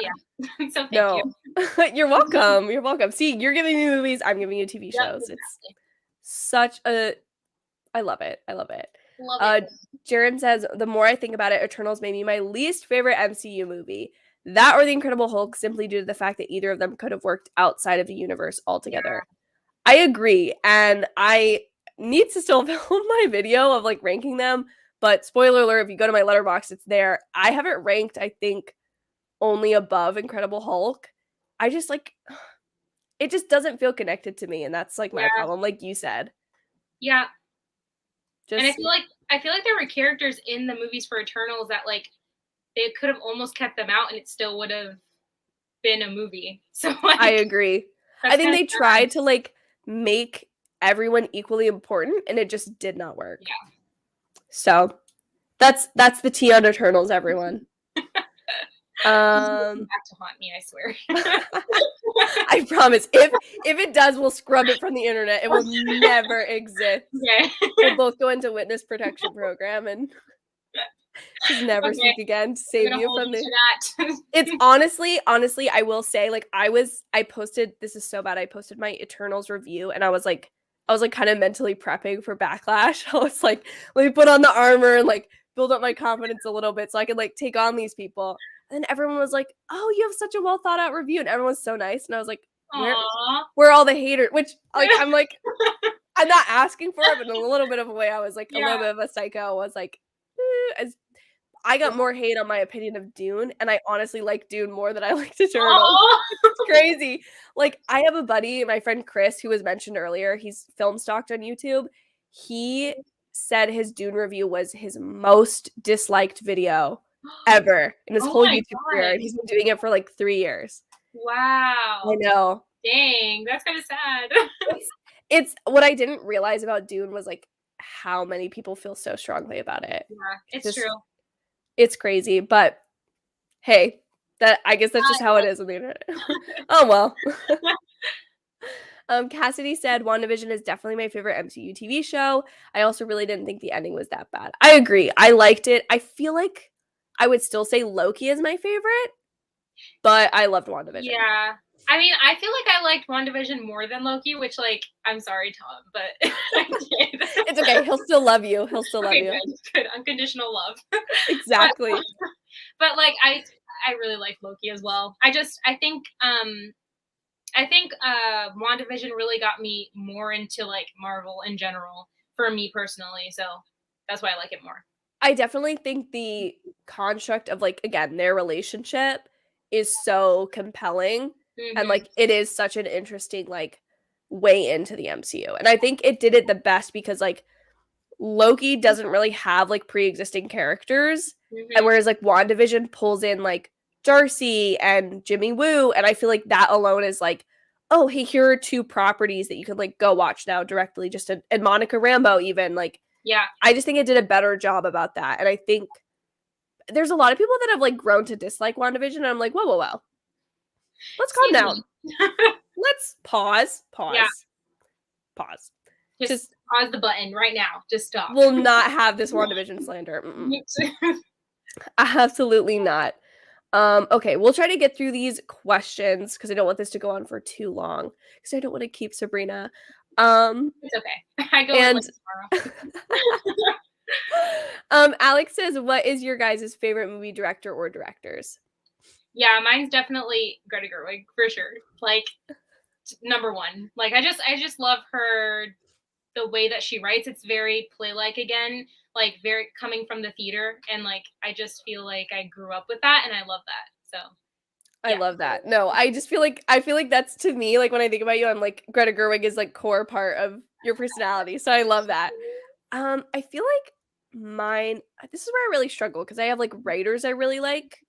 So thank you. You're welcome. You're welcome. See, you're giving me movies, I'm giving you TV shows. Exactly. It's such a I love it. I love it. Jaren says, the more I think about it, Eternals may be my least favorite MCU movie. That or The Incredible Hulk, simply due to the fact that either of them could have worked outside of the universe altogether. Yeah. I agree. And I need to still film my video of like ranking them. But spoiler alert, if you go to my Letterboxd, it's there. I have it ranked, I think, only above Incredible Hulk. I just like, it just doesn't feel connected to me. And that's like my problem, like you said. Yeah. And I feel like there were characters in the movies for Eternals that like they could have almost kept them out and it still would have been a movie. So like, I agree. I think they tried to like make everyone equally important and it just did not work. Yeah. So that's the tea on Eternals, everyone. Back to haunt me, I swear. I promise. If it does, we'll scrub it from the internet. It will never exist. Okay. We'll both go into witness protection program and just never speak again to save you from the. It's honestly, I will say, like I posted. This is so bad. I posted my Eternals review, and I was like kind of mentally prepping for backlash. I was like, let me put on the armor and like build up my confidence a little bit so I could like take on these people. And everyone was like, oh, you have such a well thought out review. And everyone was so nice. And I was like, where are all the haters? Which like, I'm like, I'm not asking for it, but in a little bit of a way, I was like a little bit of a psycho. I was like, I got more hate on my opinion of Dune. And I honestly like Dune more than I liked Eternals. It's crazy. Like I have a buddy, my friend Chris, who was mentioned earlier. He's film stalked on YouTube. He said his Dune review was his most disliked video ever in his whole YouTube career. And he's been doing it for like 3 years. Wow. I know. Dang, that's kind of sad. It's what I didn't realize about Dune was like how many people feel so strongly about it. Yeah, it's true. It's crazy, but hey, I guess that's just how it is on the internet. Oh well. Cassidy said WandaVision is definitely my favorite MCU TV show. I also really didn't think the ending was that bad. I agree. I liked it. I feel like I would still say Loki is my favorite, but I loved WandaVision. Yeah. I mean, I feel like I liked WandaVision more than Loki, which, like, I'm sorry, Tom, but I did. It's okay. He'll still love you. He'll still love you. Good. Unconditional love. Exactly. But like, I really like Loki as well. I think WandaVision really got me more into like Marvel in general for me personally. So that's why I like it more. I definitely think the construct of, like, again, their relationship is so compelling, and like it is such an interesting like way into the MCU. And I think it did it the best because like Loki doesn't really have like pre-existing characters, and whereas like WandaVision pulls in like Darcy and Jimmy Woo, and I feel like that alone is like, oh, hey, here are two properties that you can like go watch now directly, just and Monica Rambeau even, like, Yeah. I just think it did a better job about that. And I think there's a lot of people that have like grown to dislike WandaVision, and I'm like, whoa, whoa, whoa. Let's calm down. Let's pause. Yeah. Pause. Just pause the button right now. Just stop. We'll not have this WandaVision slander. Absolutely not. Okay, we'll try to get through these questions because I don't want this to go on for too long because I don't want to keep Sabrina. It's okay. I go in tomorrow. Alex says, what is your guys' favorite movie director or directors? Yeah, mine's definitely Greta Gerwig for sure. Like, number one. Like, I just love her, the way that she writes. It's very play-like again, like very coming from the theater, and like I just feel like I grew up with that, and I love that. So I love that. No, I feel like that's, to me, like when I think about you, I'm like, Greta Gerwig is like core part of your personality. So I love that. I feel like mine, this is where I really struggle because I have like writers I really like,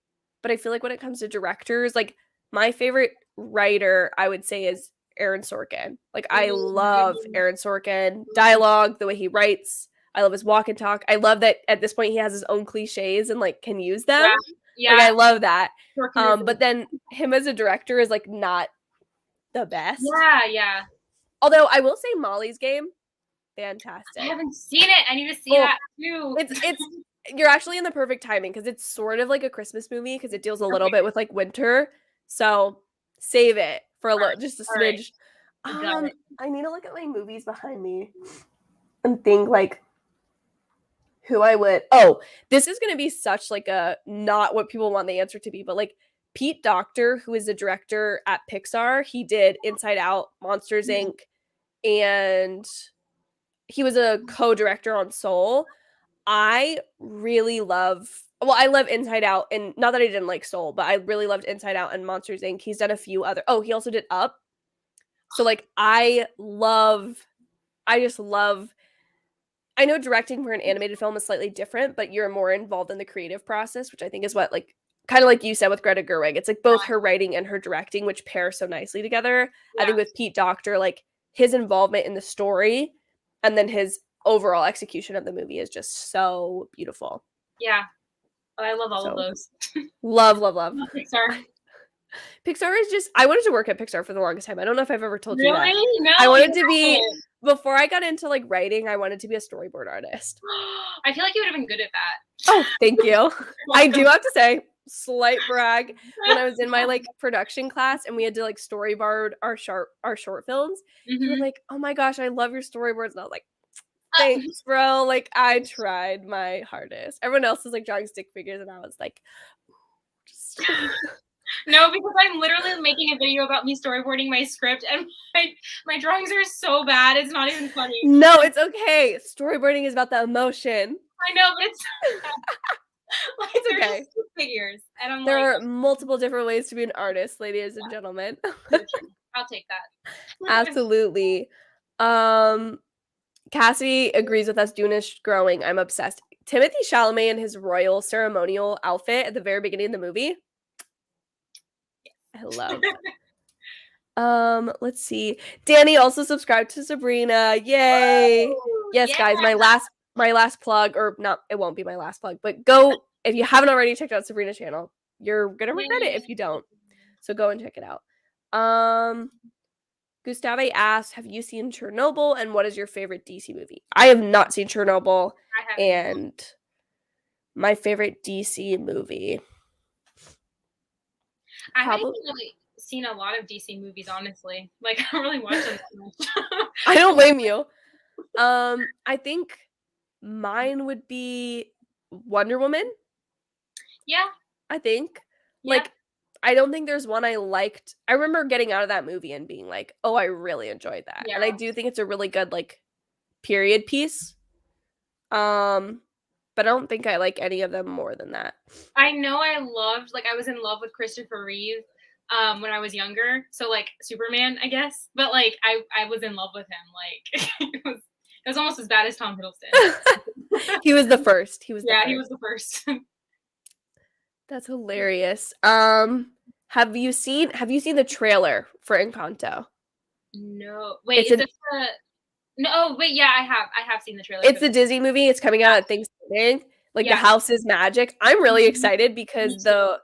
but I feel like when it comes to directors, like my favorite writer I would say is Aaron Sorkin. Like I love Aaron Sorkin, dialogue, the way he writes. I love his walk and talk. I love that at this point he has his own cliches and like can use them. Yeah. Like I love that. But then him as a director is like not the best. Yeah. Although I will say Molly's Game, fantastic. I haven't seen it. I need to see that too. It's you're actually in the perfect timing because it's sort of like a Christmas movie because it deals a little bit with like winter. So save it for just a smidge. I need to look at my movies behind me and think like who I would. Oh, this is gonna be such like a not what people want the answer to be, but like Pete Docter, who is the director at Pixar, he did Inside Out, Monsters Inc., and he was a co-director on Soul. I really love Inside Out, and not that I didn't like Soul, but I really loved Inside Out and Monsters Inc. He's done a few other. Oh, he also did Up. So like I just love. I know directing for an animated film is slightly different, but you're more involved in the creative process, which I think is what, like, kind of like you said with Greta Gerwig. It's like both her writing and her directing, which pair so nicely together. Yeah. I think with Pete Docter, like his involvement in the story and then his overall execution of the movie is just so beautiful. Yeah. Oh, I love all of those. Love. Pixar. Pixar is just, I wanted to work at Pixar for the longest time. I don't know if I've ever told you that. No, I wanted to be, before I got into like writing, I wanted to be a storyboard artist. I feel like you would have been good at that. Oh, thank you. I do have to say, slight brag, when I was in my like production class and we had to like storyboard our short films, you were like, oh my gosh, I love your storyboards. And I was like, thanks, bro. Like I tried my hardest. Everyone else was like drawing stick figures and I was like, No, because I'm literally making a video about me storyboarding my script and my drawings are so bad. It's not even funny. No, it's okay. Storyboarding is about the emotion. I know, but it's like, it's okay. Just figures, and I'm there are multiple different ways to be an artist, ladies and gentlemen. I'll take that. Absolutely. Cassie agrees with us. Dune is growing. I'm obsessed. Timothée Chalamet in his royal ceremonial outfit at the very beginning of the movie. I love that. Let's see. Danny also subscribed to Sabrina. Yay! Woo! Yes, guys, my last plug, or not, it won't be my last plug, but go, if you haven't already checked out Sabrina's channel, you're gonna regret it if you don't. So go and check it out. Gustave asks, have you seen Chernobyl and what is your favorite DC movie? I have not seen Chernobyl, I haven't either. and my favorite DC movie. I haven't Probably. even really seen a lot of DC movies, honestly. Like, I don't really watch them that much. I don't blame you. I think mine would be Wonder Woman. Yeah. I think. Yeah. Like, I don't think there's one I liked. I remember getting out of that movie and being like, oh, I really enjoyed that. Yeah. And I do think it's a really good, like, period piece. But I don't think I like any of them more than that. I know I was in love with Christopher Reeve when I was younger. So like Superman, I guess. But like I was in love with him. Like it was almost as bad as Tom Hiddleston. He was the first. He was the first. That's hilarious. Have you seen the trailer for Encanto? No. Wait, is this the No, oh wait, yeah, I have seen the trailer. It's the Disney movie. It's coming out at Thanksgiving. Like the house is magic. I'm really excited because the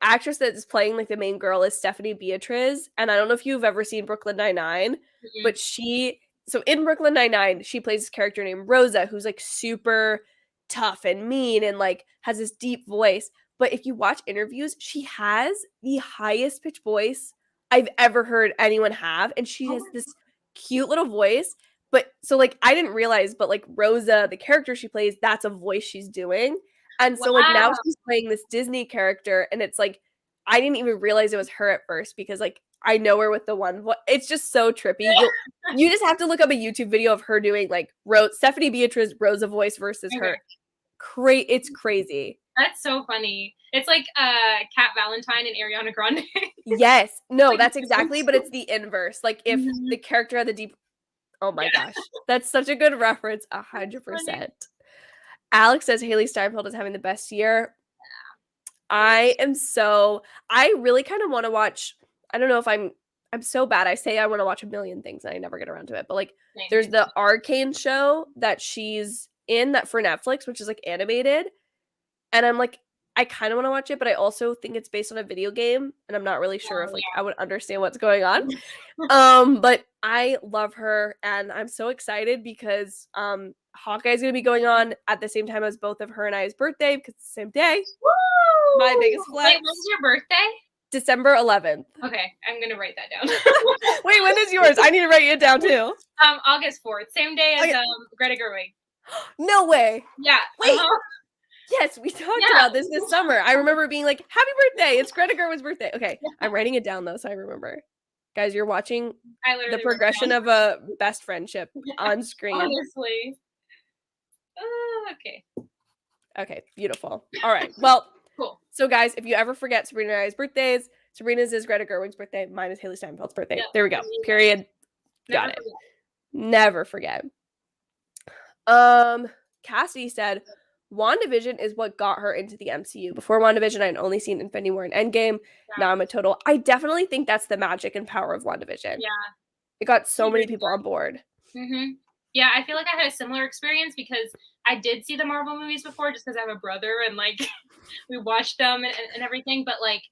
actress that is playing like the main girl is Stephanie Beatriz, and I don't know if you've ever seen Brooklyn Nine-Nine, but so in Brooklyn Nine-Nine, she plays this character named Rosa, who's like super tough and mean and like has this deep voice. But if you watch interviews, she has the highest pitch voice I've ever heard anyone have, and she has this cute little voice. But so like I didn't realize, but like Rosa, the character she plays, that's a voice she's doing. And so like now she's playing this Disney character, and it's like I didn't even realize it was her at first because like I know her with the one voice. It's just so trippy. You just have to look up a YouTube video of her doing like Stephanie Beatriz Rosa voice versus her. It's crazy. That's so funny. It's like Kat Valentine and Ariana Grande. Yes. No, that's exactly, but it's the inverse. Like if the character had the deep Oh my gosh. That's such a good reference. 100%. Alex says Haley Steinfeld is having the best year. I really kind of want to watch. I don't know if I'm so bad. I say I want to watch a million things and I never get around to it. But like there's the Arcane show that she's in that for Netflix, which is like animated. And I'm like, I kind of want to watch it, but I also think it's based on a video game, and I'm not really sure if like I would understand what's going on. But I love her, and I'm so excited because Hawkeye is going to be going on at the same time as both of her and I's birthday because it's the same day. Woo! My biggest flex. Wait, when's your birthday? December 11th. Okay, I'm gonna write that down. Wait, when is yours? I need to write it down too. August 4th, same day as Greta Gerwig. No way. Yeah. Wait. Yes, we talked about this summer. I remember being like, happy birthday. It's Greta Gerwig's birthday. Okay, I'm writing it down though, so I remember. Guys, you're watching the progression of a best friendship on screen. Honestly. Okay. Okay, beautiful. All right, well, cool. So guys, if you ever forget Sabrina and I's birthdays, Sabrina's is Greta Gerwig's birthday. Mine is Haley Steinfeld's birthday. There we go. Period. Got it. Never forget. Cassidy said, WandaVision is what got her into the MCU. Before WandaVision, I'd only seen Infinity War and Endgame. Now I'm a total. I definitely think that's the magic and power of WandaVision. Yeah. It got so many people on board. Yeah, I feel like I had a similar experience because I did see the Marvel movies before just because I have a brother and like we watched them and everything. But like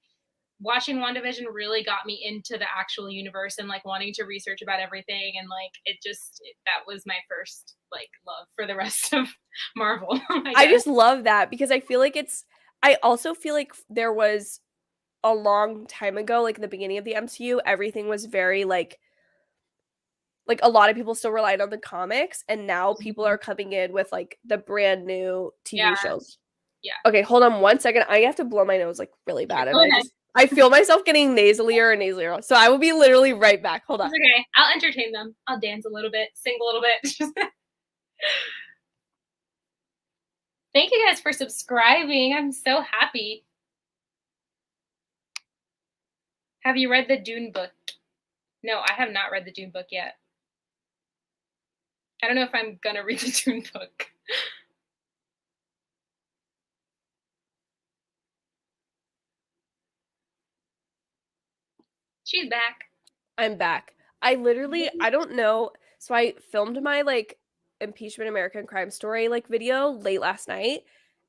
watching WandaVision really got me into the actual universe and like wanting to research about everything. And like that was my first like love for the rest of Marvel. I just love that because I feel like I also feel like there was a long time ago, like in the beginning of the MCU, everything was very like a lot of people still relied on the comics, and now people are coming in with like the brand new TV shows. Yeah. Okay, hold on 1 second. I have to blow my nose like really bad. And I feel myself getting nasalier. So I will be literally right back. Hold on. It's okay. I'll entertain them. I'll dance a little bit, sing a little bit. Thank you guys for subscribing. I'm so happy. Have you read the Dune book? No, I have not read the Dune book yet. I don't know if I'm gonna read the Dune book. She's back. I'm back. I don't know. So I filmed my like impeachment American Crime Story like video late last night,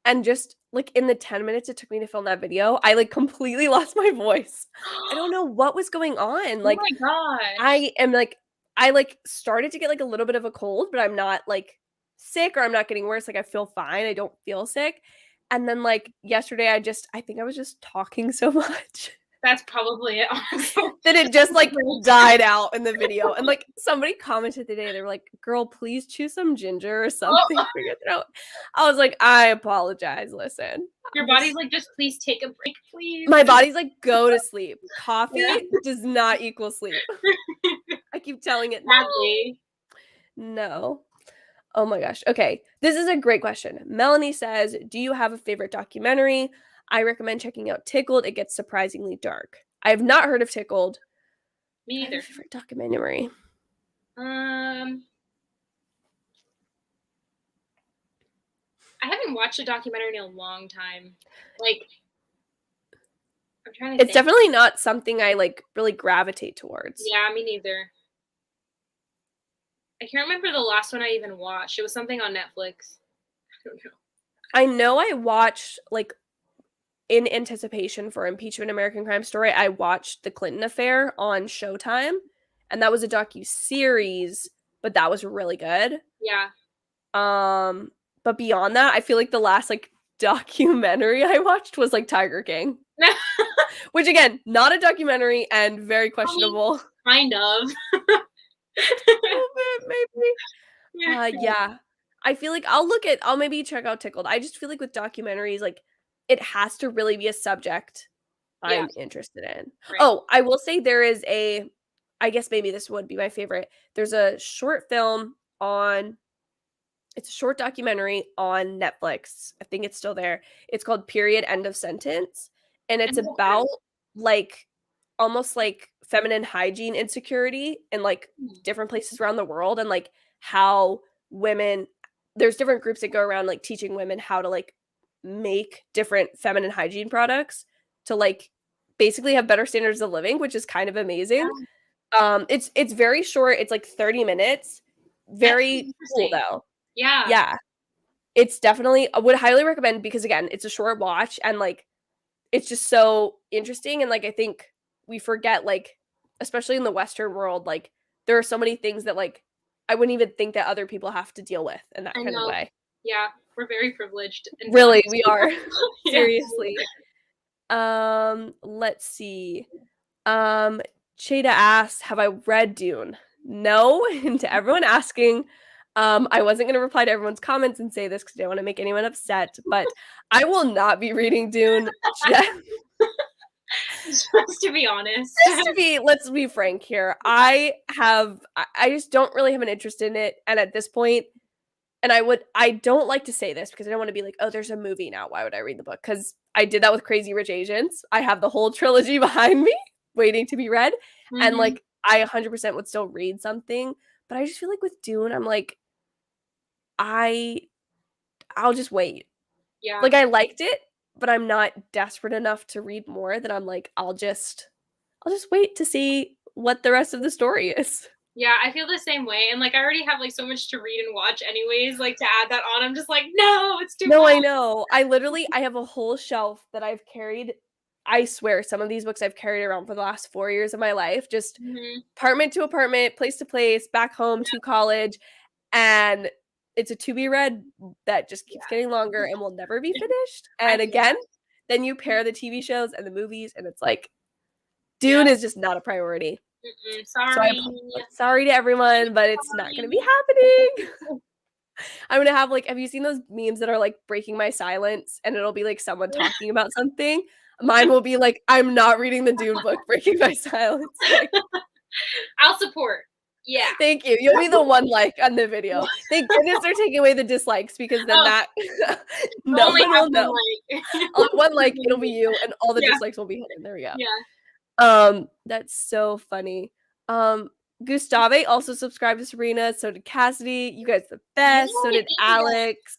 And just, like, in the 10 minutes it took me to film that video, I, like, completely lost my voice. I don't know what was going on. Oh Like, my gosh. I am, like I, like, started to get, like, a little bit of a cold, but I'm not, like, sick or I'm not getting worse. Like, I feel fine. I don't feel sick. And then, like, yesterday, I think I was just talking so much That's probably it, honestly. that it just, like, died out in the video. And, like, somebody commented today, they were like, "Girl, please chew some ginger or something Oh, for your throat." I was like, "I apologize, listen. your body's like, "Just please take a break, please." My body's like, "Go to sleep." Coffee does not equal sleep. I keep telling it, "No." Sadly. No. Oh my gosh. Okay. This is a great question. Melanie says, "Do you have a favorite documentary? I recommend checking out Tickled. It gets surprisingly dark." I have not heard of Tickled. Me Do I have a either. favorite documentary? I haven't watched a documentary in a long time. Like, I'm trying to It's think. definitely not something I, like, really gravitate towards. Yeah, me neither. I can't remember the last one I even watched. It was something on Netflix. I don't know. I know I watched, like, in anticipation for Impeachment American Crime Story, I watched The Clinton Affair on Showtime, and that was a docu-series, but that was really good. Yeah. But beyond that, I feel like the last, like, documentary I watched was, like, Tiger King, which, again, not a documentary and very questionable. Kind of. A little bit, maybe. Yeah. Yeah. I feel like I'll maybe check out Tickled. I just feel like with documentaries, like, it has to really be a subject Yeah. I'm interested in. Right. Oh, I will say there is I guess maybe this would be my favorite. There's a short film on it's a short documentary on Netflix. I think it's still there. It's called Period End of Sentence, and it's And about, like, almost like feminine hygiene insecurity in, like, different places around the world, and, like, how women there's different groups that go around, like, teaching women how to, like, make different feminine hygiene products to, like, basically have better standards of living, which is kind of amazing. yeah, It's very short. It's, like, 30 minutes. that's Very cool, interesting. though. Yeah. Yeah. It's definitely I would highly recommend because, again, it's a short watch and, like, it's just so interesting, and, like, I think we forget, like, especially in the Western world, like, there are so many things that, like, I wouldn't even think that other people have to deal with in that I kind of know. way. Yeah. We're very privileged and Really, blessed. we are. Yeah. Seriously. Let's see. Chada asks, "Have I read Dune?" No, and to everyone asking, I wasn't gonna reply to everyone's comments and say this because I don't wanna make anyone upset, but I will not be reading Dune. Just to be honest. Let's be frank here. I just don't really have an interest in it, and at this point and I don't like to say this because I don't wanna be like, "Oh, there's a movie now. Why would I read the book?" Because I did that with Crazy Rich Asians. I have the whole trilogy behind me waiting to be read, and, Mhm. like, I 100% would still read something, but I just feel like with Dune, I'm like, I I'll just wait. Yeah. Like, I liked it, but I'm not desperate enough to read more that I'm like, I'll just wait to see what the rest of the story is. Yeah, I feel the same way, and, like, I already have, like, so much to read and watch anyways, like, to add that on, I'm just like, "No, it's too No, I much." know. I have a whole shelf that I've carried I swear some of these books I've carried around for the last 4 years of my life, just Mhm. apartment to apartment, place to place, back home to college, and it's a to be read that just keeps getting longer and will never be finished, I and feel again, that. then you pair the TV shows and the movies, and it's like, Yeah. Dune is just not a priority. So Sorry. sorry to everyone, but it's not gonna be Sorry. happening. I'm gonna have, like have you seen those memes that are, like, breaking my silence, and it'll be, like, someone talking about something? Mine will be, like, "I'm not reading the Dune book, breaking my silence." Like, I'll support. Yeah. thank you. You'll be the one like on the video. Thank goodness they're taking away the dislikes because then Oh, that I'll no only one have will one know. like. I'll have one like, it'll be you, and all the Yeah, dislikes will be hidden. There we go. yeah. That's so funny. Gustave also subscribed to Sabrina, so did Cassidy. You guys are the Yay, best. So did thank you, guys. Alex.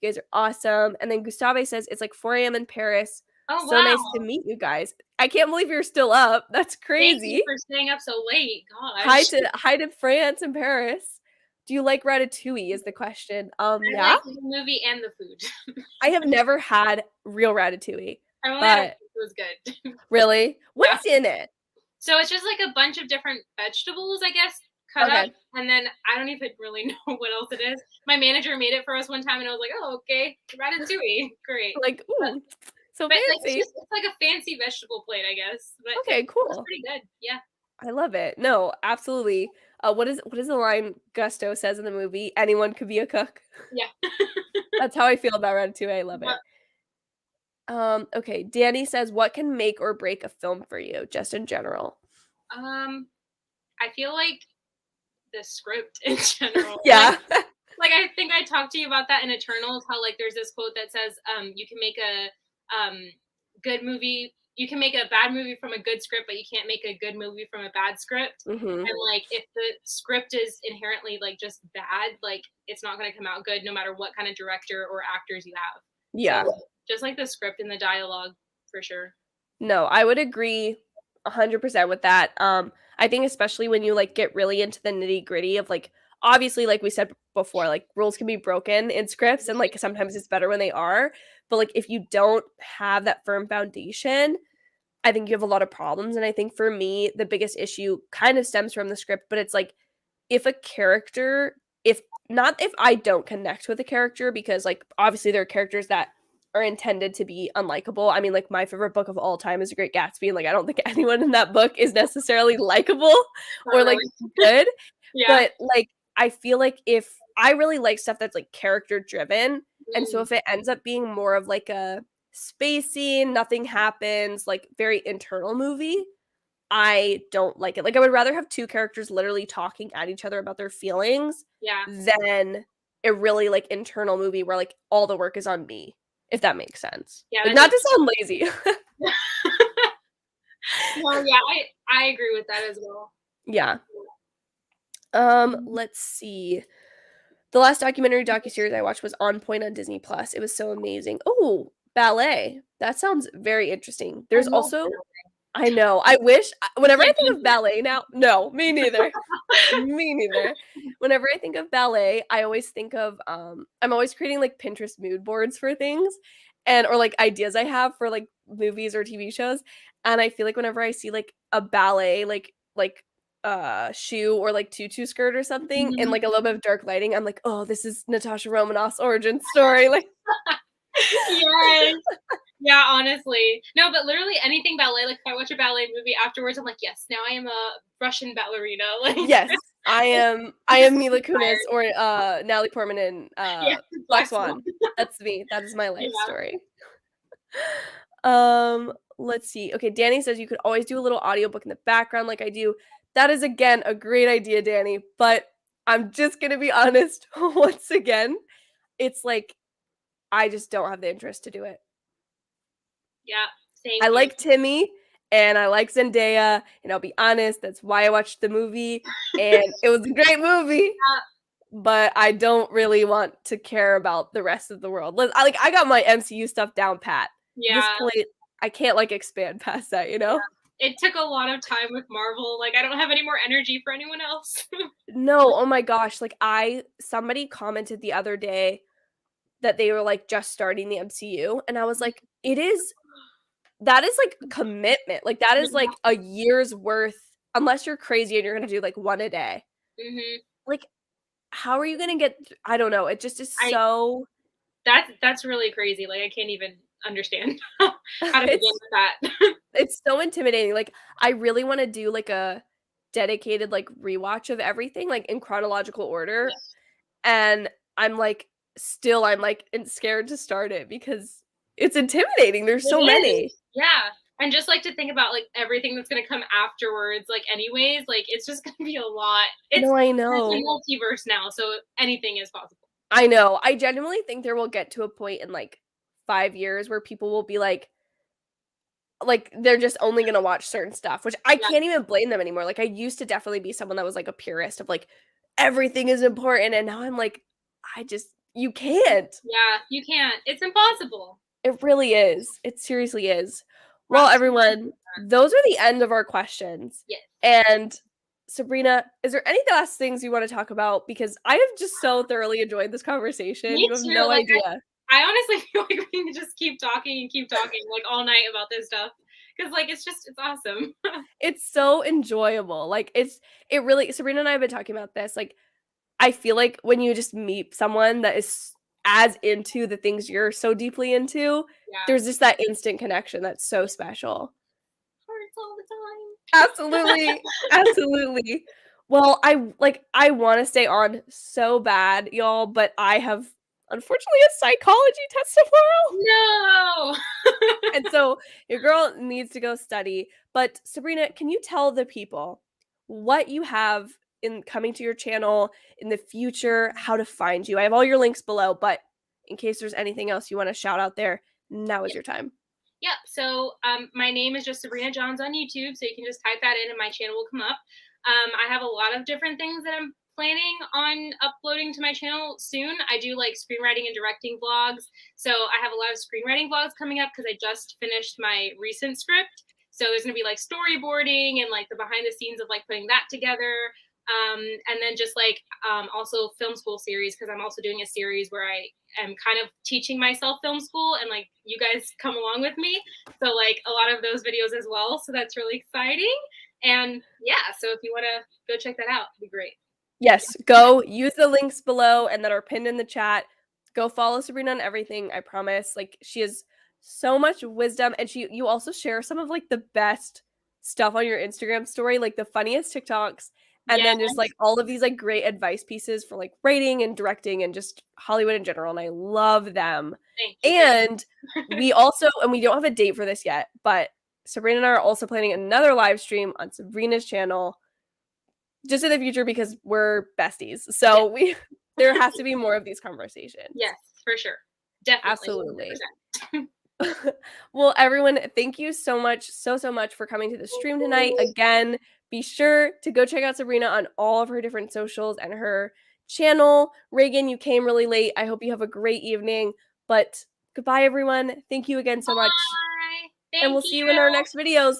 You guys are awesome. And then Gustave says it's like 4 a.m. in Paris. Oh, So nice to wow. meet you guys. I can't believe you're still up. That's Thank you crazy. for staying up so late. Gosh. Hi to France and Paris. Do you like Ratatouille is the question. I Yeah. like the movie and the food. I have never had real Ratatouille, I only had it but once, it was good. really? What Yeah. is in it? So it's just like a bunch of different vegetables, I guess, cut up, Okay. and then I don't even really know what else it is. My manager made it for us one time, and I was like, "Oh, okay, ratatouille, great." Like, But ooh, so but like fancy. it's like a fancy vegetable plate, I guess. But Okay, it was cool. pretty good. Yeah. I love it. No, absolutely. What is the line Gusto says in the movie? Anyone could be a cook. Yeah. That's how I feel about Ratatouille. I love it. But, Okay. Danny says, what can make or break a film for you, just in general? I feel like the script in general, Yeah. like I think I talked to you about that in Eternals, how like there's this quote that says, you can make a good movie, you can make a bad movie from a good script, but you can't make a good movie from a bad script. hmm And like if the script is inherently like just bad, like it's not going to come out good no matter what kind of director or actors you have. Yeah. So just like the script and the dialogue for sure. No, I would agree 100% with that. I think especially when you like get really into the nitty-gritty of like obviously like we said before, like rules can be broken in scripts and like sometimes it's better when they are, but like if you don't have that firm foundation, I think you have a lot of problems. And I think for me, the biggest issue kind of stems from the script, but it's like if a character, if not if I don't connect with a character, because like obviously there are characters that are intended to be unlikable. I mean, like my favorite book of all time is The Great Gatsby, and like I don't think anyone in that book is necessarily likable Not or like really. good. Yeah. But like I feel like if I really like stuff that's like character driven, and so Mm, if it ends up being more of like a space scene, nothing happens, like very internal movie, I don't like it. Like I would rather have two characters literally talking at each other about their feelings yeah. than a really like internal movie where like all the work is on me, if that makes sense. Yeah, Like that not does. to sound lazy. No, yeah, I agree with that as well. Yeah. Mhm. Let's see. The last documentary docuseries I watched was On Point on Disney Plus. It was so amazing. Oh, ballet. That sounds very interesting. I There's love also that. I know. I wish whenever I Can't think do of ballet now, no, me neither. Me neither. Whenever I think of ballet, I always think of I'm always creating like Pinterest mood boards for things and or like ideas I have for like movies or TV shows. And I feel like whenever I see like a ballet shoe or like tutu skirt or something and Mhm. like a little bit of dark lighting, I'm like, "Oh, this is Natasha Romanoff's origin story." Like Yes. Yeah, honestly. No, but literally anything ballet, like if I watch a ballet movie afterwards, I'm like, yes, now I am a Russian ballerina. Like yes, it's I just am Mila Kunis inspired. or Natalie Portman in Yeah, Black Black Swan. Swan. That's me. That is my life Yeah. story. Let's see. Okay, Danny says you could always do a little audiobook in the background like I do. That is again a great idea, Danny, but I'm just gonna be honest once again. It's like I just don't have the interest to do it. Yeah. Same I here. like Timmy and I like Zendaya, and I'll be honest, that's why I watched the movie, and it was a great movie. But I don't really want to care about the rest of the world. I got my MCU stuff down pat. At this Yeah. point, I can't like expand past that, you know? It took a lot of time with Marvel. Like I don't have any more energy for anyone else. No, oh my gosh, like I somebody commented the other day that they were like just starting the MCU and I was like, it is that is like commitment. Like that is Yeah. like a year's worth unless you're crazy and you're going to do like one a day. Mhm. Like how are you going to get I don't know. It just is I so that's really crazy. Like I can't even understand how to begin it's with that. it's so intimidating. Like, I really wanna do, like, a dedicated, like, rewatch of everything, like, in chronological order, Yes. and I'm, like, scared to start it because it's intimidating, there's so It many. is. Yeah. And just like to think about like everything that's gonna come afterwards, like anyways, like it's just gonna be a lot. It's No, I there's a know. multiverse now, so anything is possible. I know. I genuinely think there will get to a point in, like, 5 years where people will be they're just only gonna watch certain stuff, which I Yeah. can't even blame them anymore. Like, I used to definitely be someone that was, like, a purist of, like, everything is important, and now I'm like, I just you can't. Yeah, you can't. It's impossible. It really is. It seriously is. We're Well, on the same page everyone, with that. those are the end of our questions, Yes. and Sabrina, is there any last things you want to talk about? Because I have just so thoroughly enjoyed this conversation. Me You have too. no Like idea. I honestly feel like we can just keep talking and keep talking like all night about this stuff because like it's awesome. It's so enjoyable. Like it really Sabrina and I have been talking about this. Like I feel like when you just meet someone that is as into the things you're so deeply into, Yeah. there's just that instant connection that's so special. Hearts all the Absolutely. Absolutely. Well, I want to stay on so bad, y'all, but I have unfortunately a psychology test tomorrow. No. And so your girl needs to go study. But Sabrina, can you tell the people what you have in coming to your channel in the future, how to find you? I have all your links below, but in case there's anything else you want to shout out there, now is your time. Yep. So my name is just Sabrina Johns on YouTube. So you can just type that in and my channel will come up. I have a lot of different things that I'm planning on uploading to my channel soon. I do like screenwriting and directing vlogs. So I have a lot of screenwriting vlogs coming up because I just finished my recent script. So there's going to be like storyboarding and like the behind the scenes of like putting that together. And then just like also film school series because I'm also doing a series where I am kind of teaching myself film school and like you guys come along with me. So like a lot of those videos as well. So that's really exciting. And yeah, so if you want to go check that out, it'd be great. Yes, go use the links below and that are pinned in the chat. Go follow Sabrina on everything, I promise. Like she has so much wisdom and you also share some of like the best stuff on your Instagram story, like the funniest TikToks and Yeah, then just like all of these like great advice pieces for like writing and directing and just Hollywood in general and I love them. thank you. And we don't have a date for this yet, but Sabrina and I are also planning another live stream on Sabrina's channel just in the future because we're besties. So there has to be more of these conversations. Yes, for sure. Definitely. Absolutely. 100%. Well, everyone, thank you so much, so much for coming to the stream tonight. Again, be sure to go check out Sabrina on all of her different socials and her channel. Reagan, you came really late. I hope you have a great evening. But goodbye, everyone. Thank you again so much. Bye. And Thank we'll see you in our next videos.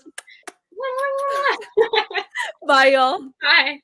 you. Bye, y'all. Bye.